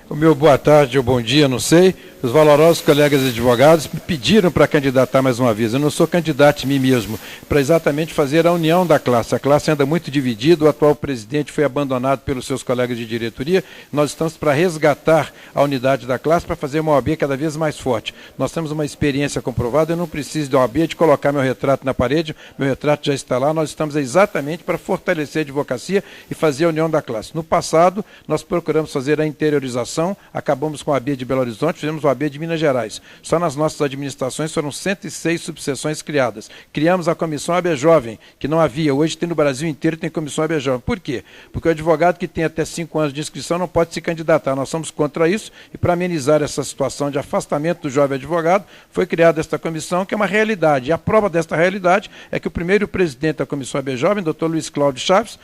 O meu boa tarde ou bom dia, não sei. Os valorosos colegas advogados me pediram para candidatar mais uma vez. Eu não sou candidato de mim mesmo, para exatamente fazer a união da classe. A classe anda muito dividida, o atual presidente foi abandonado pelos seus colegas de diretoria. Nós estamos para resgatar a unidade da classe, para fazer uma OAB cada vez mais forte. Nós temos uma experiência comprovada, eu não preciso de OAB de colocar meu retrato na parede, meu retrato já está lá. Nós estamos exatamente para fortalecer a advocacia e fazer a união da classe. No passado, nós procuramos fazer a interiorização, acabamos com a OAB de Belo Horizonte, fizemos a OAB de Minas Gerais. Só nas nossas administrações foram 106 subseções criadas. Criamos a Comissão OAB Jovem, que não havia. Hoje tem no Brasil inteiro, tem Comissão OAB Jovem. Por quê? Porque o advogado que tem até 5 anos de inscrição não pode se candidatar. Nós somos contra isso e para amenizar essa situação de afastamento do jovem advogado, foi criada esta comissão, que é uma realidade. E a prova desta realidade é que o primeiro presidente da Comissão OAB Jovem, Dr. Luiz Cláudio Chaves,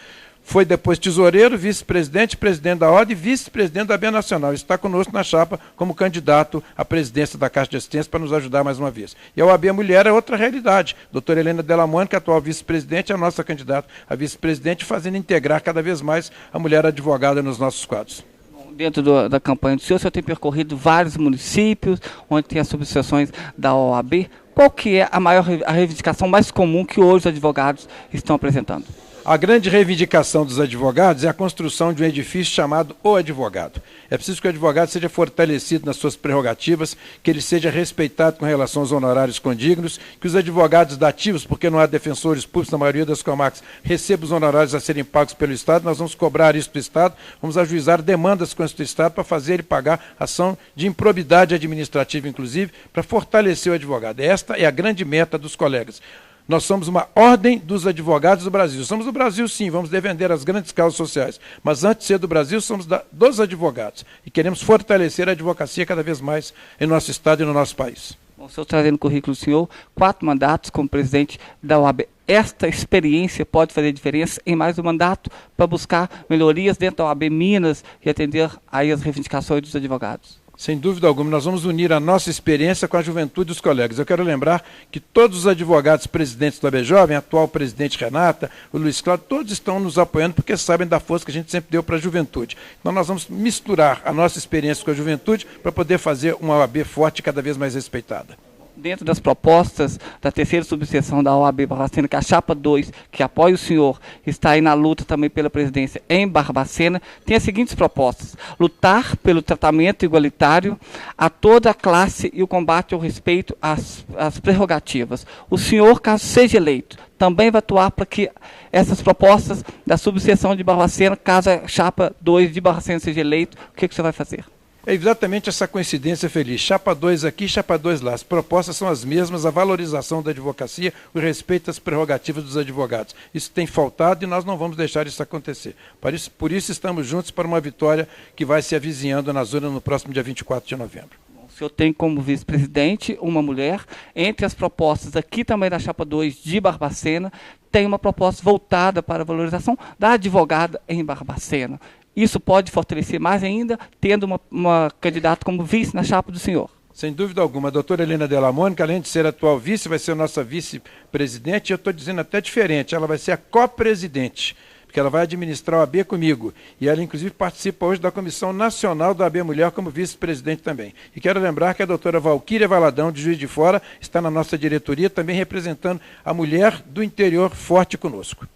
foi depois tesoureiro, vice-presidente, presidente da OAB e vice-presidente da OAB Nacional. Está conosco na chapa como candidato à presidência da Caixa de Assistência para nos ajudar mais uma vez. E a OAB Mulher é outra realidade. Doutora Helena Della Mônica, atual vice-presidente, é a nossa candidata a vice-presidente, fazendo integrar cada vez mais a mulher advogada nos nossos quadros. Dentro da campanha do senhor tem percorrido vários municípios, onde tem as subseções da OAB. Qual que é a reivindicação mais comum que hoje os advogados estão apresentando? A grande reivindicação dos advogados é a construção de um edifício chamado O Advogado. É preciso que o advogado seja fortalecido nas suas prerrogativas, que ele seja respeitado com relação aos honorários condignos, que os advogados dativos, porque não há defensores públicos na maioria das comarcas, recebam os honorários a serem pagos pelo Estado. Nós vamos cobrar isso do Estado, vamos ajuizar demandas contra o Estado para fazer ele pagar ação de improbidade administrativa, inclusive, para fortalecer o advogado. Esta é a grande meta dos colegas. Nós somos uma ordem dos advogados do Brasil. Somos do Brasil, sim, vamos defender as grandes causas sociais. Mas antes de ser do Brasil, somos dos advogados. E queremos fortalecer a advocacia cada vez mais em nosso Estado e no nosso país. O senhor trazendo no currículo do senhor 4 mandatos como presidente da OAB. Esta experiência pode fazer diferença em mais um mandato para buscar melhorias dentro da OAB Minas e atender aí as reivindicações dos advogados? Sem dúvida alguma, nós vamos unir a nossa experiência com a juventude dos colegas. Eu quero lembrar que todos os advogados presidentes do AB Jovem, a atual presidente Renata, o Luiz Cláudio, todos estão nos apoiando porque sabem da força que a gente sempre deu para a juventude. Então nós vamos misturar a nossa experiência com a juventude para poder fazer uma OAB forte e cada vez mais respeitada. Dentro das propostas da terceira subseção da OAB Barbacena, que a chapa 2, que apoia o senhor, está aí na luta também pela presidência em Barbacena, tem as seguintes propostas: lutar pelo tratamento igualitário a toda a classe e o combate ao respeito às prerrogativas. O senhor, caso seja eleito, também vai atuar para que essas propostas da subseção de Barbacena, caso a chapa 2 de Barbacena seja eleito, o que você vai fazer? É exatamente essa coincidência feliz. Chapa 2 aqui, chapa 2 lá. As propostas são as mesmas, a valorização da advocacia, o respeito às prerrogativas dos advogados. Isso tem faltado e nós não vamos deixar isso acontecer. Por isso estamos juntos para uma vitória que vai se avizinhando na zona no próximo dia 24 de novembro. O senhor tem como vice-presidente uma mulher. Entre as propostas aqui também da chapa 2 de Barbacena, tem uma proposta voltada para a valorização da advogada em Barbacena. Isso pode fortalecer mais ainda, tendo uma candidata como vice na chapa do senhor. Sem dúvida alguma. A doutora Helena Della Mônica, além de ser atual vice, vai ser nossa vice-presidente, e eu estou dizendo até diferente, ela vai ser a co-presidente, porque ela vai administrar o AB comigo. E ela, inclusive, participa hoje da Comissão Nacional da AB Mulher como vice-presidente também. E quero lembrar que a doutora Valquíria Valadão, de Juiz de Fora, está na nossa diretoria, também representando a mulher do interior forte conosco.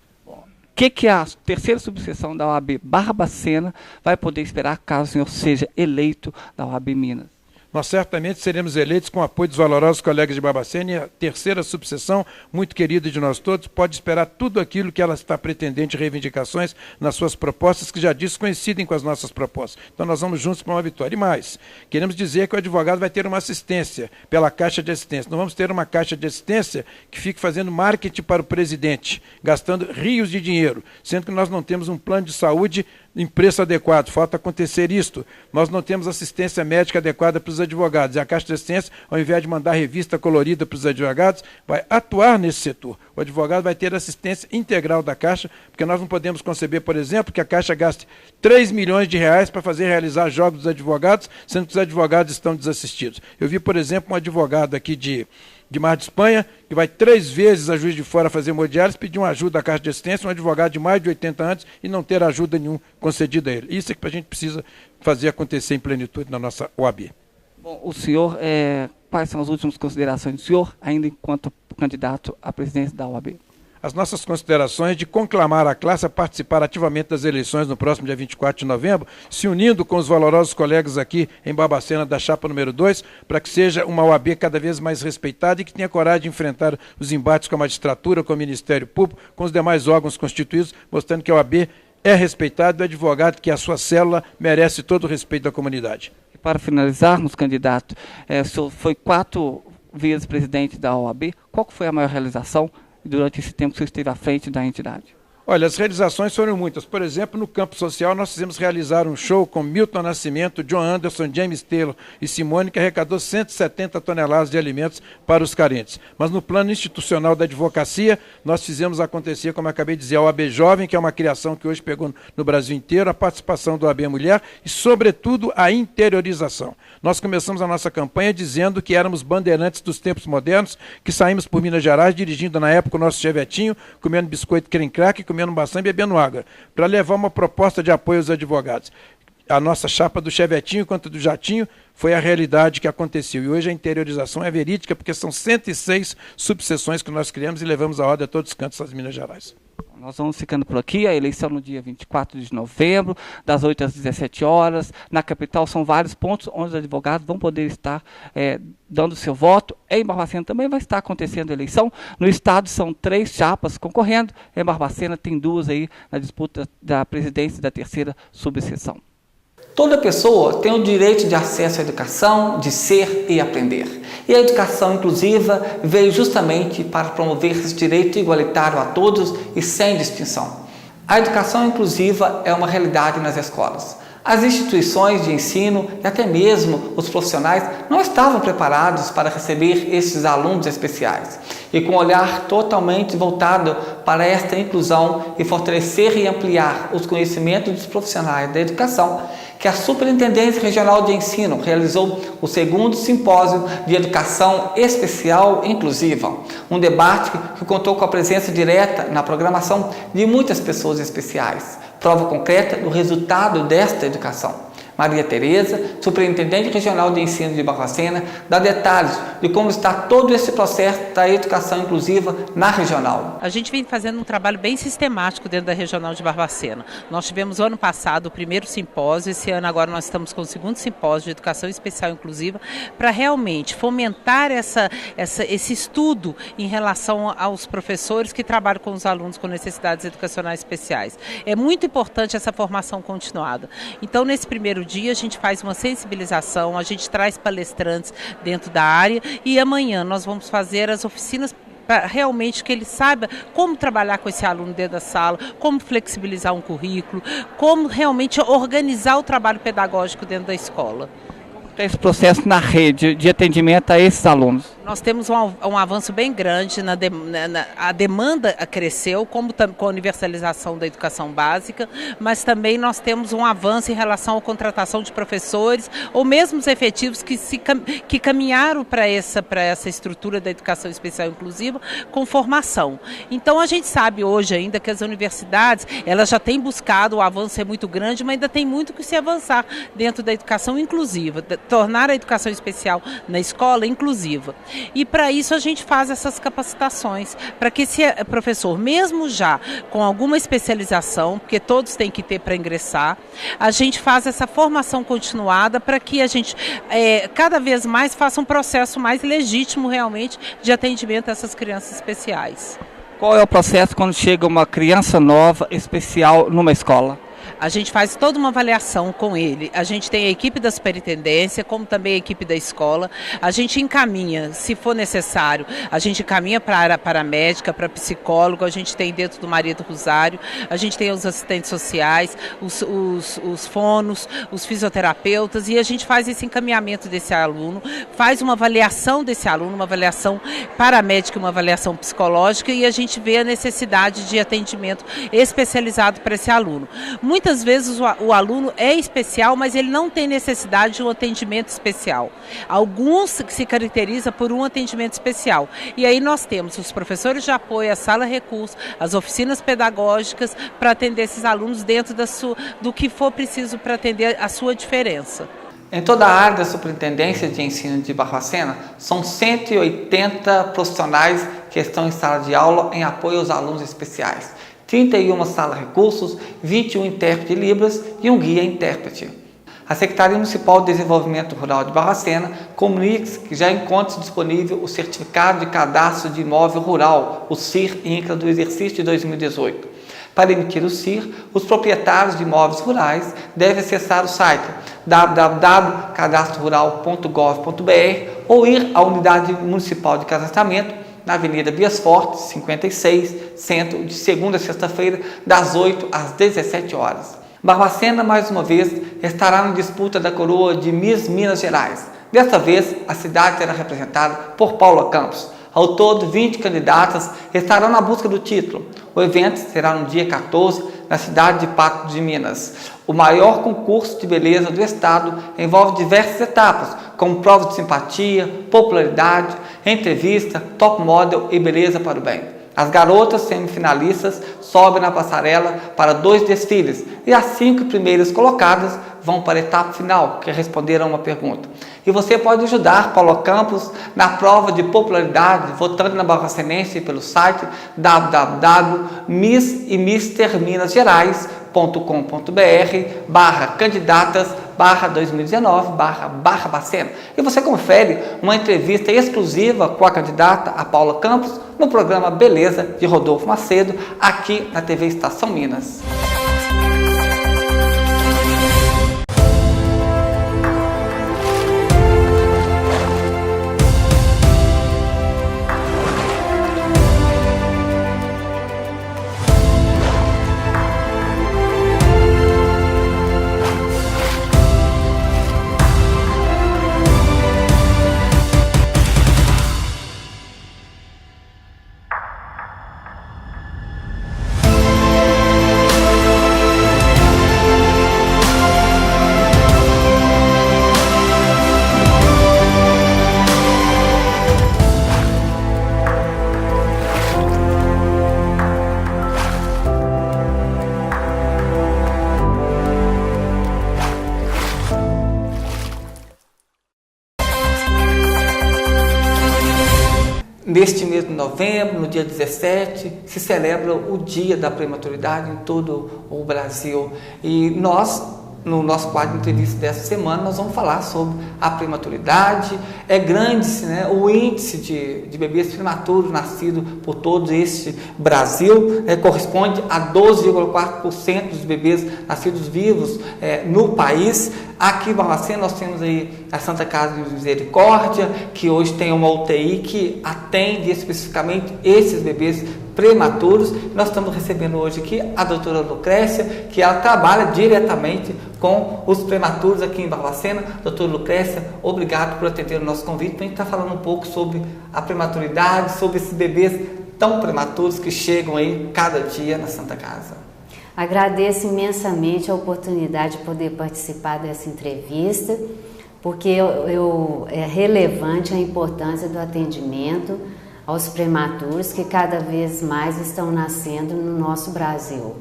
O que a terceira subseção da OAB Barbacena vai poder esperar caso o senhor seja eleito da OAB Minas? Nós certamente seremos eleitos com o apoio dos valorosos colegas de Barbacena, e a terceira subseção, muito querida de nós todos, pode esperar tudo aquilo que ela está pretendendo de reivindicações nas suas propostas, que já disse coincidem com as nossas propostas. Então nós vamos juntos para uma vitória. E mais, queremos dizer que o advogado vai ter uma assistência pela Caixa de Assistência. Não vamos ter uma Caixa de Assistência que fique fazendo marketing para o presidente, gastando rios de dinheiro, sendo que nós não temos um plano de saúde em preço adequado. Falta acontecer isto. Nós não temos assistência médica adequada para os advogados. E a Caixa de Assistência, ao invés de mandar revista colorida para os advogados, vai atuar nesse setor. O advogado vai ter assistência integral da Caixa, porque nós não podemos conceber, por exemplo, que a Caixa gaste 3 milhões de reais para realizar jogos dos advogados, sendo que os advogados estão desassistidos. Eu vi, por exemplo, um advogado aqui de Mar de Espanha, que vai 3 vezes a Juiz de Fora fazer hemodiálise, pedir uma ajuda da Caixa de Assistência, um advogado de mais de 80 anos, e não ter ajuda nenhuma concedida a ele. Isso é que a gente precisa fazer acontecer em plenitude na nossa OAB. Bom, o senhor, quais são as últimas considerações do senhor, ainda enquanto candidato à presidência da OAB? As nossas considerações de conclamar a classe a participar ativamente das eleições no próximo dia 24 de novembro, se unindo com os valorosos colegas aqui em Barbacena da chapa número 2, para que seja uma OAB cada vez mais respeitada e que tenha coragem de enfrentar os embates com a magistratura, com o Ministério Público, com os demais órgãos constituídos, mostrando que a OAB é respeitada e o advogado, que é a sua célula, merece todo o respeito da comunidade. E para finalizarmos, candidato, o senhor foi 4 vezes presidente da OAB. Qual foi a maior realização durante esse tempo que você esteve à frente da entidade? Olha, as realizações foram muitas. Por exemplo, no campo social, nós fizemos realizar um show com Milton Nascimento, John Anderson, James Taylor e Simone, que arrecadou 170 toneladas de alimentos para os carentes. Mas no plano institucional da advocacia, nós fizemos acontecer, como eu acabei de dizer, a OAB Jovem, que é uma criação que hoje pegou no Brasil inteiro, a participação do OAB Mulher e, sobretudo, a interiorização. Nós começamos a nossa campanha dizendo que éramos bandeirantes dos tempos modernos, que saímos por Minas Gerais, dirigindo na época o nosso chevetinho, comendo biscoito creme crack, comendo maçã e bebendo água, para levar uma proposta de apoio aos advogados. A nossa chapa do chevetinho quanto do jatinho foi a realidade que aconteceu. E hoje a interiorização é verídica, porque são 106 subseções que nós criamos e levamos a ordem a todos os cantos das Minas Gerais. Nós vamos ficando por aqui, a eleição no dia 24 de novembro, das 8 às 17 horas. Na capital são vários pontos onde os advogados vão poder estar dando seu voto. Em Barbacena também vai estar acontecendo a eleição. No estado são 3 chapas concorrendo. Em Barbacena tem 2 aí na disputa da presidência da terceira subseção. Toda pessoa tem o direito de acesso à educação, de ser e aprender. E a educação inclusiva veio justamente para promover esse direito igualitário a todos e sem distinção. A educação inclusiva é uma realidade nas escolas. As instituições de ensino e até mesmo os profissionais não estavam preparados para receber estes alunos especiais. E com um olhar totalmente voltado para esta inclusão e fortalecer e ampliar os conhecimentos dos profissionais da educação, que a Superintendência Regional de Ensino realizou o 2º Simpósio de Educação Especial Inclusiva, um debate que contou com a presença direta na programação de muitas pessoas especiais, prova concreta do resultado desta educação. Maria Tereza, Superintendente Regional de Ensino de Barbacena, dá detalhes de como está todo esse processo da educação inclusiva na regional. A gente vem fazendo um trabalho bem sistemático dentro da Regional de Barbacena. Nós tivemos ano passado o 1º simpósio, esse ano agora nós estamos com o 2º simpósio de Educação Especial Inclusiva, para realmente fomentar esse estudo em relação aos professores que trabalham com os alunos com necessidades educacionais especiais. É muito importante essa formação continuada. Então, nesse primeiro dia a gente faz uma sensibilização, a gente traz palestrantes dentro da área e amanhã nós vamos fazer as oficinas para realmente que ele saiba como trabalhar com esse aluno dentro da sala, como flexibilizar um currículo, como realmente organizar o trabalho pedagógico dentro da escola. Esse processo na rede de atendimento a esses alunos? Nós temos um avanço bem grande, a demanda cresceu, como com a universalização da educação básica, mas também nós temos um avanço em relação à contratação de professores, ou mesmo os efetivos que caminharam para essa estrutura da educação especial inclusiva com formação. Então a gente sabe hoje ainda que as universidades, elas já têm buscado, o avanço é muito grande, mas ainda tem muito que se avançar dentro da educação inclusiva, tornar a educação especial na escola inclusiva. E para isso a gente faz essas capacitações, para que esse professor, mesmo já com alguma especialização, porque todos têm que ter para ingressar, a gente faz essa formação continuada para que a gente cada vez mais faça um processo mais legítimo realmente de atendimento a essas crianças especiais. Qual é o processo quando chega uma criança nova, especial, numa escola? A gente faz toda uma avaliação com ele. A gente tem a equipe da superintendência, como também a equipe da escola. A gente encaminha, se for necessário, a gente encaminha para a área paramédica, para psicólogo, a gente tem dentro do Maria do Rosário, a gente tem os assistentes sociais, os fonos, os fisioterapeutas, e a gente faz esse encaminhamento desse aluno, faz uma avaliação desse aluno, uma avaliação paramédica, uma avaliação psicológica, e a gente vê a necessidade de atendimento especializado para esse aluno. Muitas vezes o aluno é especial, mas ele não tem necessidade de um atendimento especial. Alguns se caracterizam por um atendimento especial. E aí nós temos os professores de apoio, a sala recurso, as oficinas pedagógicas para atender esses alunos dentro do que for preciso para atender a sua diferença. Em toda a área da Superintendência de Ensino de Barbacena, são 180 profissionais que estão em sala de aula em apoio aos alunos especiais. 31 salas recursos, 21 intérpretes de Libras e um guia intérprete. A Secretaria Municipal de Desenvolvimento Rural de Barbacena comunica que já encontra disponível o Certificado de Cadastro de Imóvel Rural, o CIR-INCRA, do exercício de 2018. Para emitir o CIR, os proprietários de imóveis rurais devem acessar o site www.cadastrorural.gov.br ou ir à Unidade Municipal de Cadastramento na Avenida Vias Fortes, 56, centro, de segunda a sexta-feira, das 8 às 17 horas. Barbacena, mais uma vez, estará na disputa da coroa de Miss Minas Gerais. Desta vez, a cidade será representada por Paula Campos. Ao todo, 20 candidatas estarão na busca do título. O evento será no dia 14, na cidade de Patos de Minas. O maior concurso de beleza do estado envolve diversas etapas, como provas de simpatia, popularidade, entrevista, top model e beleza para o bem. As garotas semifinalistas sobem na passarela para 2 desfiles e as 5 primeiras colocadas vão para a etapa final, que é responder a uma pergunta. E você pode ajudar Paula Campos na prova de popularidade votando na Barbacenense pelo site www.misseministerminasgerais.com.br/candidatas/2019/Barbacena. E você confere uma entrevista exclusiva com a candidata, a Paula Campos, no programa Beleza de Rodolfo Macedo, aqui na TV Estação Minas. neste mês de novembro, no dia 17, se celebra o Dia da Prematuridade em todo o Brasil. E nós, no nosso quadro de entrevista dessa semana, nós vamos falar sobre a prematuridade. É grande, né, o índice de bebês prematuros nascidos por todo este Brasil, corresponde a 12,4% dos bebês nascidos vivos no país. Aqui em Barbacena nós temos aí a Santa Casa de Misericórdia, que hoje tem uma UTI que atende especificamente esses bebês prematuros. Nós estamos recebendo hoje aqui a doutora Lucrécia, que ela trabalha diretamente com os prematuros aqui em Barbacena. Doutora Lucrécia, obrigado por atender o nosso convite para a gente estar falando um pouco sobre a prematuridade, sobre esses bebês tão prematuros que chegam aí cada dia na Santa Casa. Agradeço imensamente a oportunidade de poder participar dessa entrevista, porque é relevante a importância do atendimento aos prematuros que cada vez mais estão nascendo no nosso Brasil.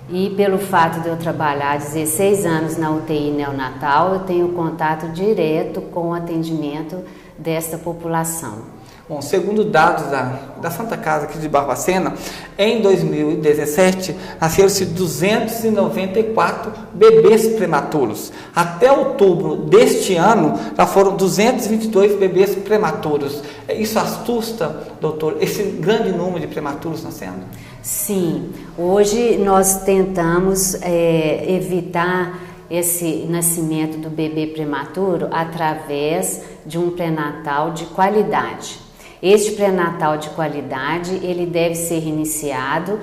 E pelo fato de eu trabalhar 16 anos na UTI neonatal, eu tenho contato direto com o atendimento desta população. Bom, segundo dados da Santa Casa aqui de Barbacena, em 2017, nasceram-se 294 bebês prematuros. Até outubro deste ano, já foram 222 bebês prematuros. Isso assusta, doutor, esse grande número de prematuros nascendo? Sim, hoje nós tentamos evitar esse nascimento do bebê prematuro através de um pré-natal de qualidade. Este pré-natal de qualidade, ele deve ser iniciado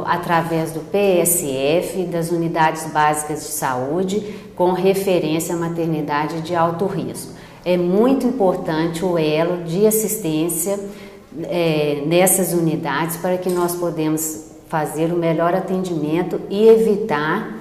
através do PSF, das unidades básicas de saúde, com referência à maternidade de alto risco. É muito importante o elo de assistência nessas unidades para que nós podemos fazer o melhor atendimento e evitar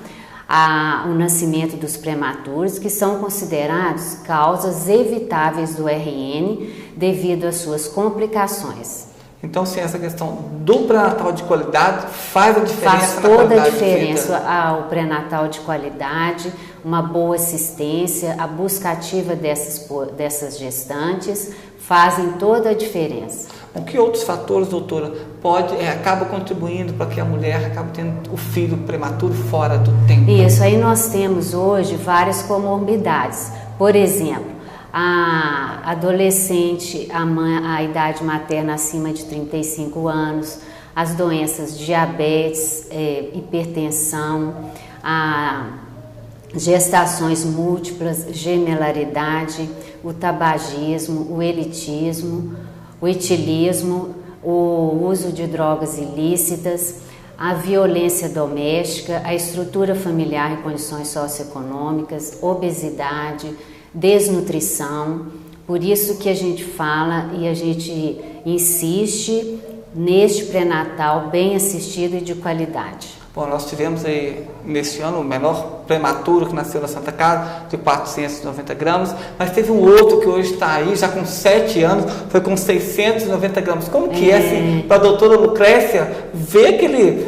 o nascimento dos prematuros, que são considerados causas evitáveis do RN devido às suas complicações. Então, sim, essa questão do pré-natal de qualidade faz a diferença faz toda a diferença ao pré-natal de qualidade, uma boa assistência, a busca ativa dessas gestantes fazem toda a diferença. O que outros fatores, doutora, acabam contribuindo para que a mulher acabe tendo o filho prematuro fora do tempo? Isso, aí nós temos hoje várias comorbidades. Por exemplo, a adolescente, a idade materna acima de 35 anos, as doenças diabetes, hipertensão, gestações múltiplas, gemelaridade, o tabagismo, o elitismo, o etilismo, o uso de drogas ilícitas, a violência doméstica, a estrutura familiar e condições socioeconômicas, obesidade, desnutrição. Por isso que a gente fala e a gente insiste neste pré-natal bem assistido e de qualidade. Bom, nós tivemos aí, neste ano, o menor prematuro que nasceu na Santa Casa, de 490 gramas, mas teve um outro que hoje está aí, já com 7 anos, foi com 690 gramas. Como que é assim, para a doutora Lucrécia, ver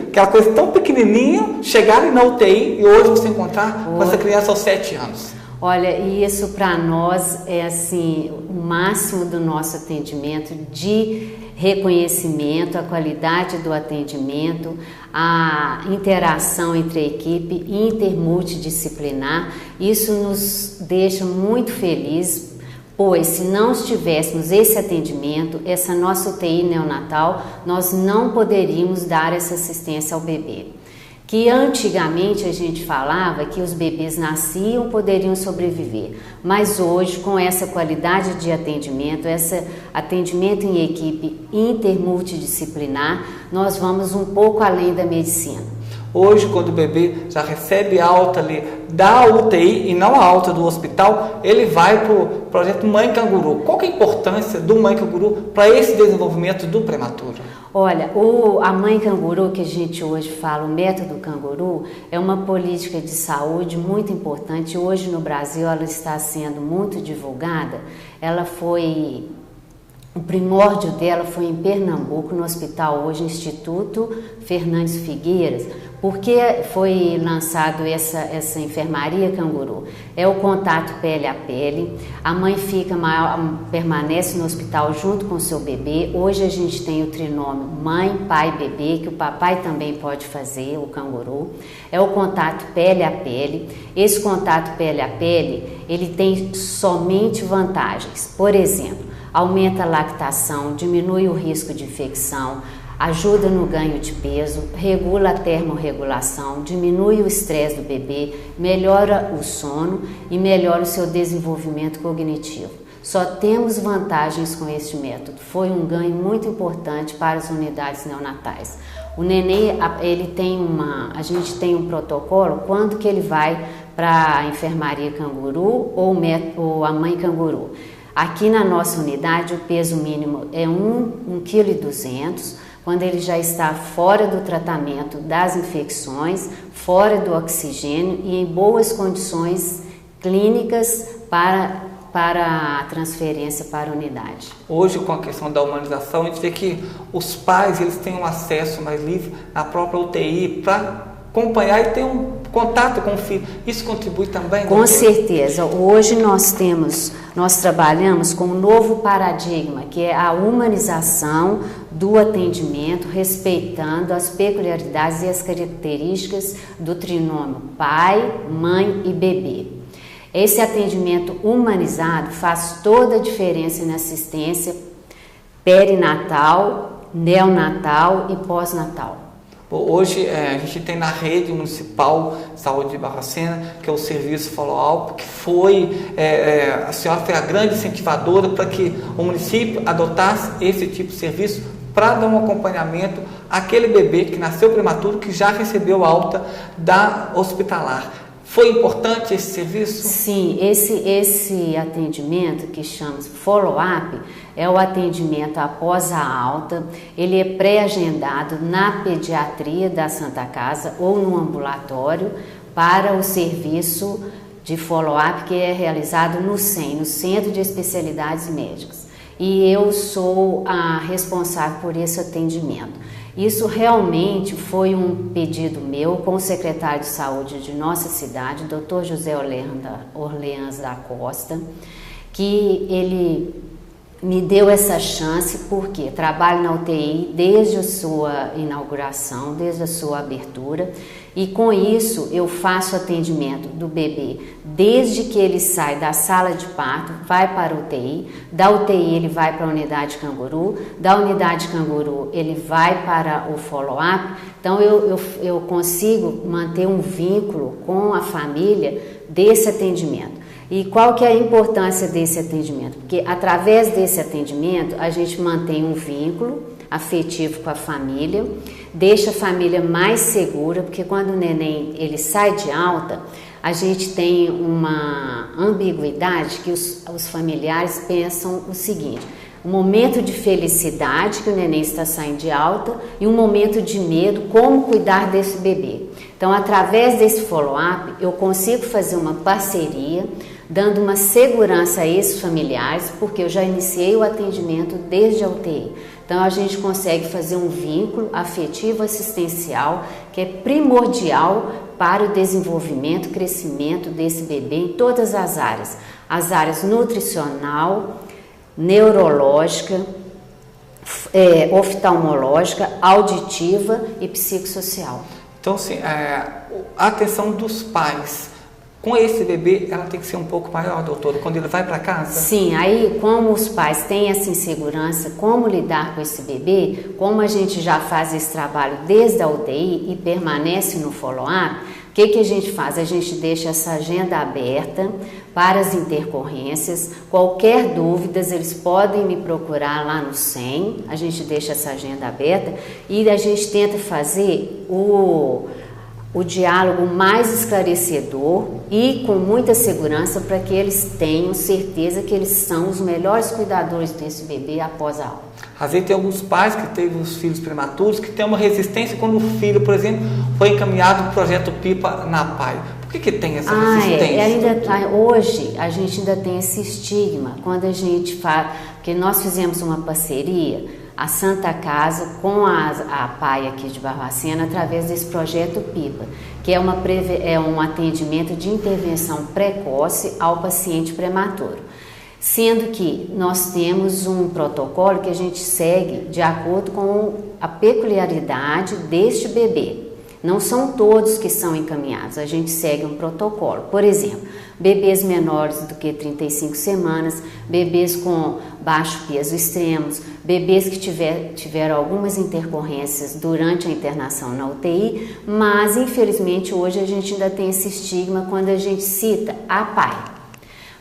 aquela coisa tão pequenininha, chegar na UTI e hoje você encontrar com essa criança aos 7 anos? Olha, isso para nós é assim, o máximo do nosso atendimento de reconhecimento, a qualidade do atendimento, a interação entre a equipe intermultidisciplinar. Isso nos deixa muito felizes, pois se não tivéssemos esse atendimento, essa nossa UTI neonatal, nós não poderíamos dar essa assistência ao bebê. Que antigamente a gente falava que os bebês nasciam, poderiam sobreviver, mas hoje com essa qualidade de atendimento, esse atendimento em equipe intermultidisciplinar, nós vamos um pouco além da medicina. Hoje, quando o bebê já recebe alta ali da UTI e não a alta do hospital, ele vai para o projeto Mãe Canguru. Qual que é a importância do Mãe Canguru para esse desenvolvimento do prematuro? Olha, a Mãe Canguru, que a gente hoje fala, o método Canguru, é uma política de saúde muito importante. Hoje no Brasil ela está sendo muito divulgada. O primórdio dela foi em Pernambuco, no hospital hoje Instituto Fernandes Figueiras, Por que foi lançado essa enfermaria canguru? É o contato pele a pele, a mãe permanece no hospital junto com o seu bebê. Hoje a gente tem o trinômio mãe, pai, bebê, que o papai também pode fazer, o canguru. É o contato pele a pele. Esse contato pele a pele, ele tem somente vantagens. Por exemplo, aumenta a lactação, diminui o risco de infecção, ajuda no ganho de peso, regula a termorregulação, diminui o estresse do bebê, melhora o sono e melhora o seu desenvolvimento cognitivo. Só temos vantagens com este método. Foi um ganho muito importante para as unidades neonatais. O neném, a gente tem um protocolo quando que ele vai para a enfermaria canguru ou a mãe canguru. Aqui na nossa unidade o peso mínimo é 1,2 kg. Quando ele já está fora do tratamento das infecções, fora do oxigênio e em boas condições clínicas para a transferência para a unidade. Hoje, com a questão da humanização, a gente vê que os pais eles têm um acesso mais livre à própria UTI para acompanhar e ter um contato com o filho. Isso contribui também? Com certeza. Hoje nós trabalhamos com um novo paradigma, que é a humanização do atendimento, respeitando as peculiaridades e as características do trinômio pai, mãe e bebê. Esse atendimento humanizado faz toda a diferença na assistência perinatal, neonatal e pós-natal. Hoje a gente tem na rede municipal de saúde de Barbacena, que é o serviço follow-up, que a senhora foi a grande incentivadora para que o município adotasse esse tipo de serviço para dar um acompanhamento àquele bebê que nasceu prematuro, que já recebeu alta da hospitalar. Foi importante esse serviço? Sim, esse atendimento que chamamos follow-up é o atendimento após a alta. Ele é pré-agendado na pediatria da Santa Casa ou no ambulatório para o serviço de follow-up que é realizado no CEM, no Centro de Especialidades Médicas. E eu sou a responsável por esse atendimento. Isso realmente foi um pedido meu com o secretário de saúde de nossa cidade, Dr. José Orleans da Costa, que ele me deu essa chance porque trabalho na UTI desde a sua inauguração, desde a sua abertura, e com isso eu faço atendimento do bebê desde que ele sai da sala de parto, vai para a UTI, da UTI ele vai para a unidade canguru, da unidade canguru ele vai para o follow-up. Então eu consigo manter um vínculo com a família desse atendimento. E qual que é a importância desse atendimento? Porque através desse atendimento a gente mantém um vínculo afetivo com a família, deixa a família mais segura, porque quando o neném ele sai de alta, a gente tem uma ambiguidade que os familiares pensam o seguinte: um momento de felicidade que o neném está saindo de alta e um momento de medo, como cuidar desse bebê. Então, através desse follow-up, eu consigo fazer uma parceria, dando uma segurança a esses familiares, porque eu já iniciei o atendimento desde a UTI. Então, a gente consegue fazer um vínculo afetivo assistencial que é primordial para o desenvolvimento, crescimento desse bebê em todas as áreas nutricional, neurológica, oftalmológica, auditiva e psicossocial. Então, assim, a atenção dos pais com esse bebê, ela tem que ser um pouco maior, doutora, quando ele vai para casa? Sim, aí como os pais têm essa insegurança, como lidar com esse bebê, como a gente já faz esse trabalho desde a UTI e permanece no follow-up, o que a gente faz? A gente deixa essa agenda aberta para as intercorrências. Qualquer dúvida, eles podem me procurar lá no CEM, a gente deixa essa agenda aberta e a gente tenta fazer o diálogo mais esclarecedor e com muita segurança para que eles tenham certeza que eles são os melhores cuidadores desse bebê após a alta. Às vezes tem alguns pais que teve os filhos prematuros que têm uma resistência quando o filho, por exemplo, foi encaminhado para o projeto PIPA na PAI. Por que tem essa resistência? Hoje a gente ainda tem esse estigma. Quando a gente fala, porque nós fizemos uma parceria, a Santa Casa com a PAI aqui de Barbacena através desse projeto PIPA, que é um atendimento de intervenção precoce ao paciente prematuro. Sendo que nós temos um protocolo que a gente segue de acordo com a peculiaridade deste bebê. Não são todos que são encaminhados, a gente segue um protocolo. Por exemplo, bebês menores do que 35 semanas, bebês com baixo peso extremos, bebês que tiveram algumas intercorrências durante a internação na UTI, mas infelizmente hoje a gente ainda tem esse estigma quando a gente cita a PAI.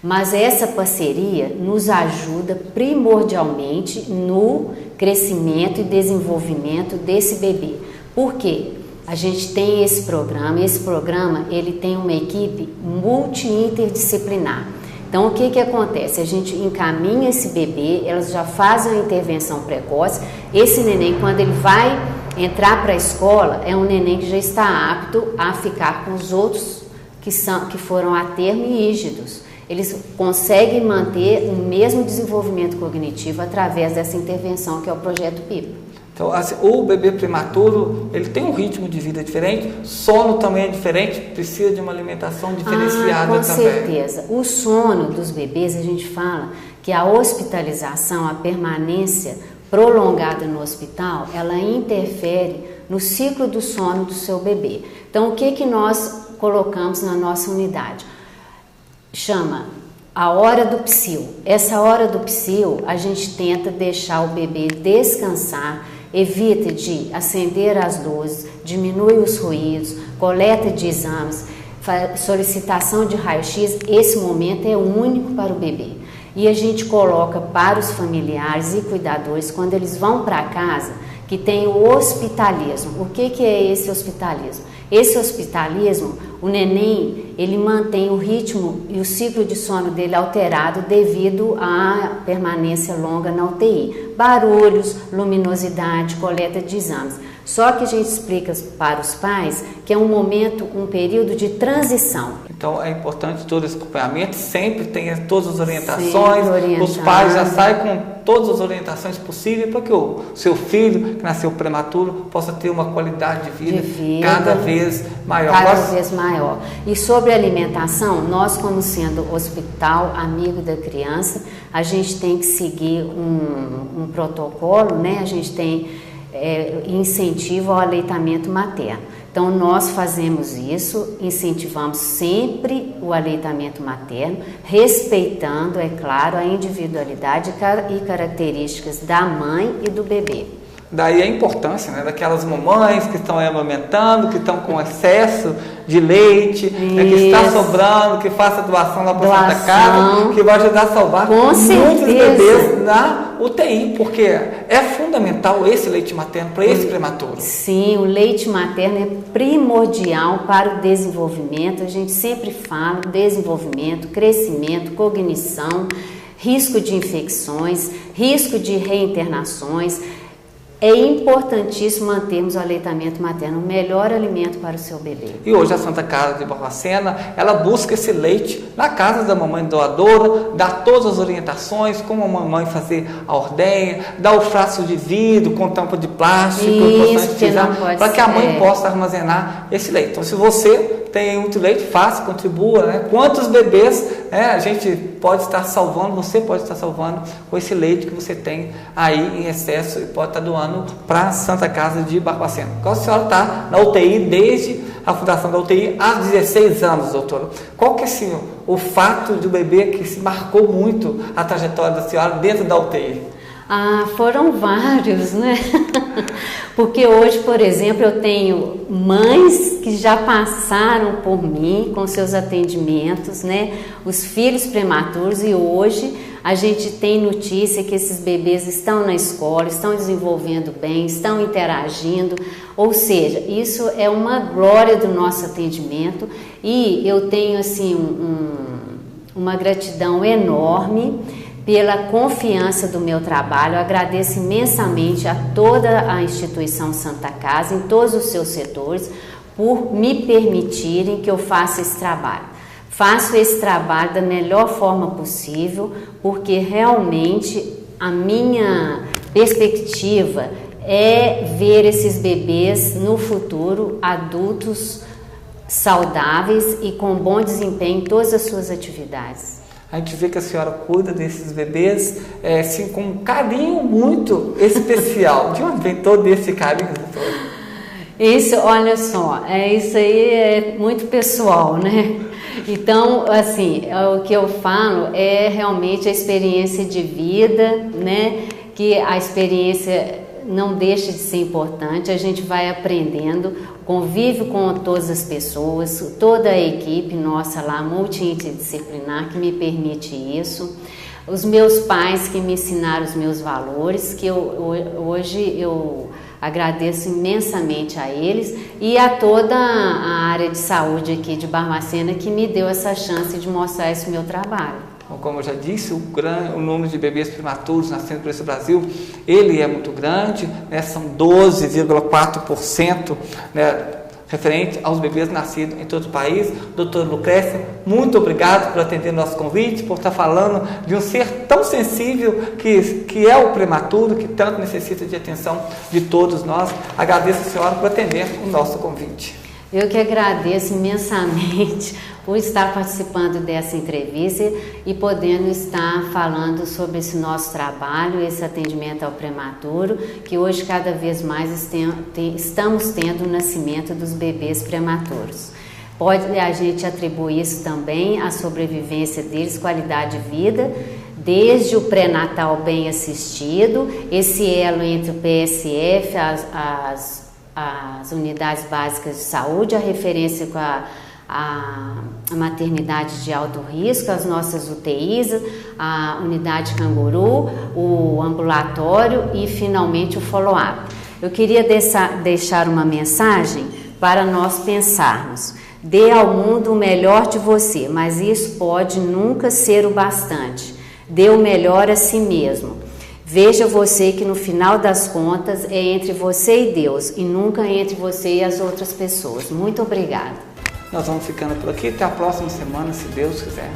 Mas essa parceria nos ajuda primordialmente no crescimento e desenvolvimento desse bebê. Por quê? A gente tem esse programa ele tem uma equipe multi-interdisciplinar. Então o que acontece? A gente encaminha esse bebê, elas já fazem a intervenção precoce, esse neném quando ele vai entrar para a escola, é um neném que já está apto a ficar com os outros que foram a termo e rígidos. Eles conseguem manter o mesmo desenvolvimento cognitivo através dessa intervenção que é o projeto PIPA. Então, assim, o bebê prematuro, ele tem um ritmo de vida diferente, sono também é diferente, precisa de uma alimentação diferenciada com também. certeza. O sono dos bebês, a gente fala que a hospitalização, a permanência prolongada no hospital, ela interfere no ciclo do sono do seu bebê. Então, o que nós colocamos na nossa unidade? Chama a hora do psil. Essa hora do psil, a gente tenta deixar o bebê descansar, evita de acender as luzes, diminui os ruídos, coleta de exames, solicitação de raio-x. Esse momento é único para o bebê. E a gente coloca para os familiares e cuidadores, quando eles vão para casa, que tem o hospitalismo. O que é esse hospitalismo? Esse hospitalismo, o neném, ele mantém o ritmo e o ciclo de sono dele alterado devido à permanência longa na UTI. Barulhos, luminosidade, coleta de exames. Só que a gente explica para os pais que é um momento, um período de transição. Então é importante todo esse acompanhamento, sempre tem todas as orientações, os pais já saem com todas as orientações possíveis para que o seu filho, que nasceu prematuro, possa ter uma qualidade de vida cada vez maior. Cada vez maior. E sobre a alimentação, nós como sendo hospital amigo da criança, a gente tem que seguir um protocolo, né? A gente tem incentivo ao aleitamento materno. Então, nós fazemos isso, incentivamos sempre o aleitamento materno, respeitando, é claro, a individualidade e características da mãe e do bebê. Daí a importância, né, daquelas mamães que estão amamentando, que estão com excesso de leite, que está sobrando, que faça doação lá para a Santa Casa, que vai ajudar a salvar muitos bebês na UTI, porque é fundamental esse leite materno para esse prematuro. Sim, o leite materno é primordial para o desenvolvimento. A gente sempre fala desenvolvimento, crescimento, cognição, risco de infecções, risco de reinternações. É importantíssimo mantermos o aleitamento materno, o melhor alimento para o seu bebê. E hoje a Santa Casa de Barbacena, ela busca esse leite na casa da mamãe doadora, dá todas as orientações, como a mamãe fazer a ordenha, dá o frasco de vidro com tampa de plástico, para que a mãe possa armazenar esse leite. Então, se você tem muito leite, faça, contribua, né? Quantos bebês a gente pode estar salvando, você pode estar salvando com esse leite que você tem aí em excesso e pode estar doando para a Santa Casa de Barbacena. Qual a senhora está na UTI desde a fundação da UTI há 16 anos, doutora? Qual que é assim, o fato do bebê que se marcou muito a trajetória da senhora dentro da UTI? Foram vários, né? Porque hoje, por exemplo, eu tenho mães que já passaram por mim com seus atendimentos, né? Os filhos prematuros, e hoje a gente tem notícia que esses bebês estão na escola, estão desenvolvendo bem, estão interagindo, ou seja, isso é uma glória do nosso atendimento e eu tenho assim uma gratidão enorme pela confiança do meu trabalho. Eu agradeço imensamente a toda a instituição Santa Casa, em todos os seus setores, por me permitirem que eu faça esse trabalho. Faço esse trabalho da melhor forma possível, porque realmente a minha perspectiva é ver esses bebês no futuro adultos saudáveis e com bom desempenho em todas as suas atividades. A gente vê que a senhora cuida desses bebês assim, com um carinho muito especial. De onde vem todo esse carinho, doutora? Isso, olha só, isso aí é muito pessoal, né? Então, assim, o que eu falo é realmente a experiência de vida, né? Que a experiência não deixa de ser importante, a gente vai aprendendo, convive com todas as pessoas, toda a equipe nossa lá, multidisciplinar, que me permite isso. Os meus pais que me ensinaram os meus valores, que hoje eu agradeço imensamente a eles e a toda a área de saúde aqui de Barbacena que me deu essa chance de mostrar esse meu trabalho. Como eu já disse, o número de bebês prematuros nascendo por esse Brasil, ele é muito grande, né, são 12,4%, né, referente aos bebês nascidos em todo o país. Doutora Lucrécia, muito obrigado por atender nosso convite, por estar falando de um ser tão sensível que é o prematuro, que tanto necessita de atenção de todos nós. Agradeço a senhora por atender o nosso convite. Eu que agradeço imensamente por estar participando dessa entrevista e podendo estar falando sobre esse nosso trabalho, esse atendimento ao prematuro, que hoje cada vez mais estamos tendo o nascimento dos bebês prematuros. Pode a gente atribuir isso também à sobrevivência deles, qualidade de vida, desde o pré-natal bem assistido, esse elo entre o PSF, as unidades básicas de saúde, a referência com a maternidade de alto risco, as nossas UTIs, a unidade canguru, o ambulatório e finalmente o follow-up. Eu queria deixar uma mensagem para nós pensarmos. Dê ao mundo o melhor de você, mas isso pode nunca ser o bastante. Dê o melhor a si mesmo. Veja você que no final das contas é entre você e Deus e nunca entre você e as outras pessoas. Muito obrigada. Nós vamos ficando por aqui. Até a próxima semana, se Deus quiser.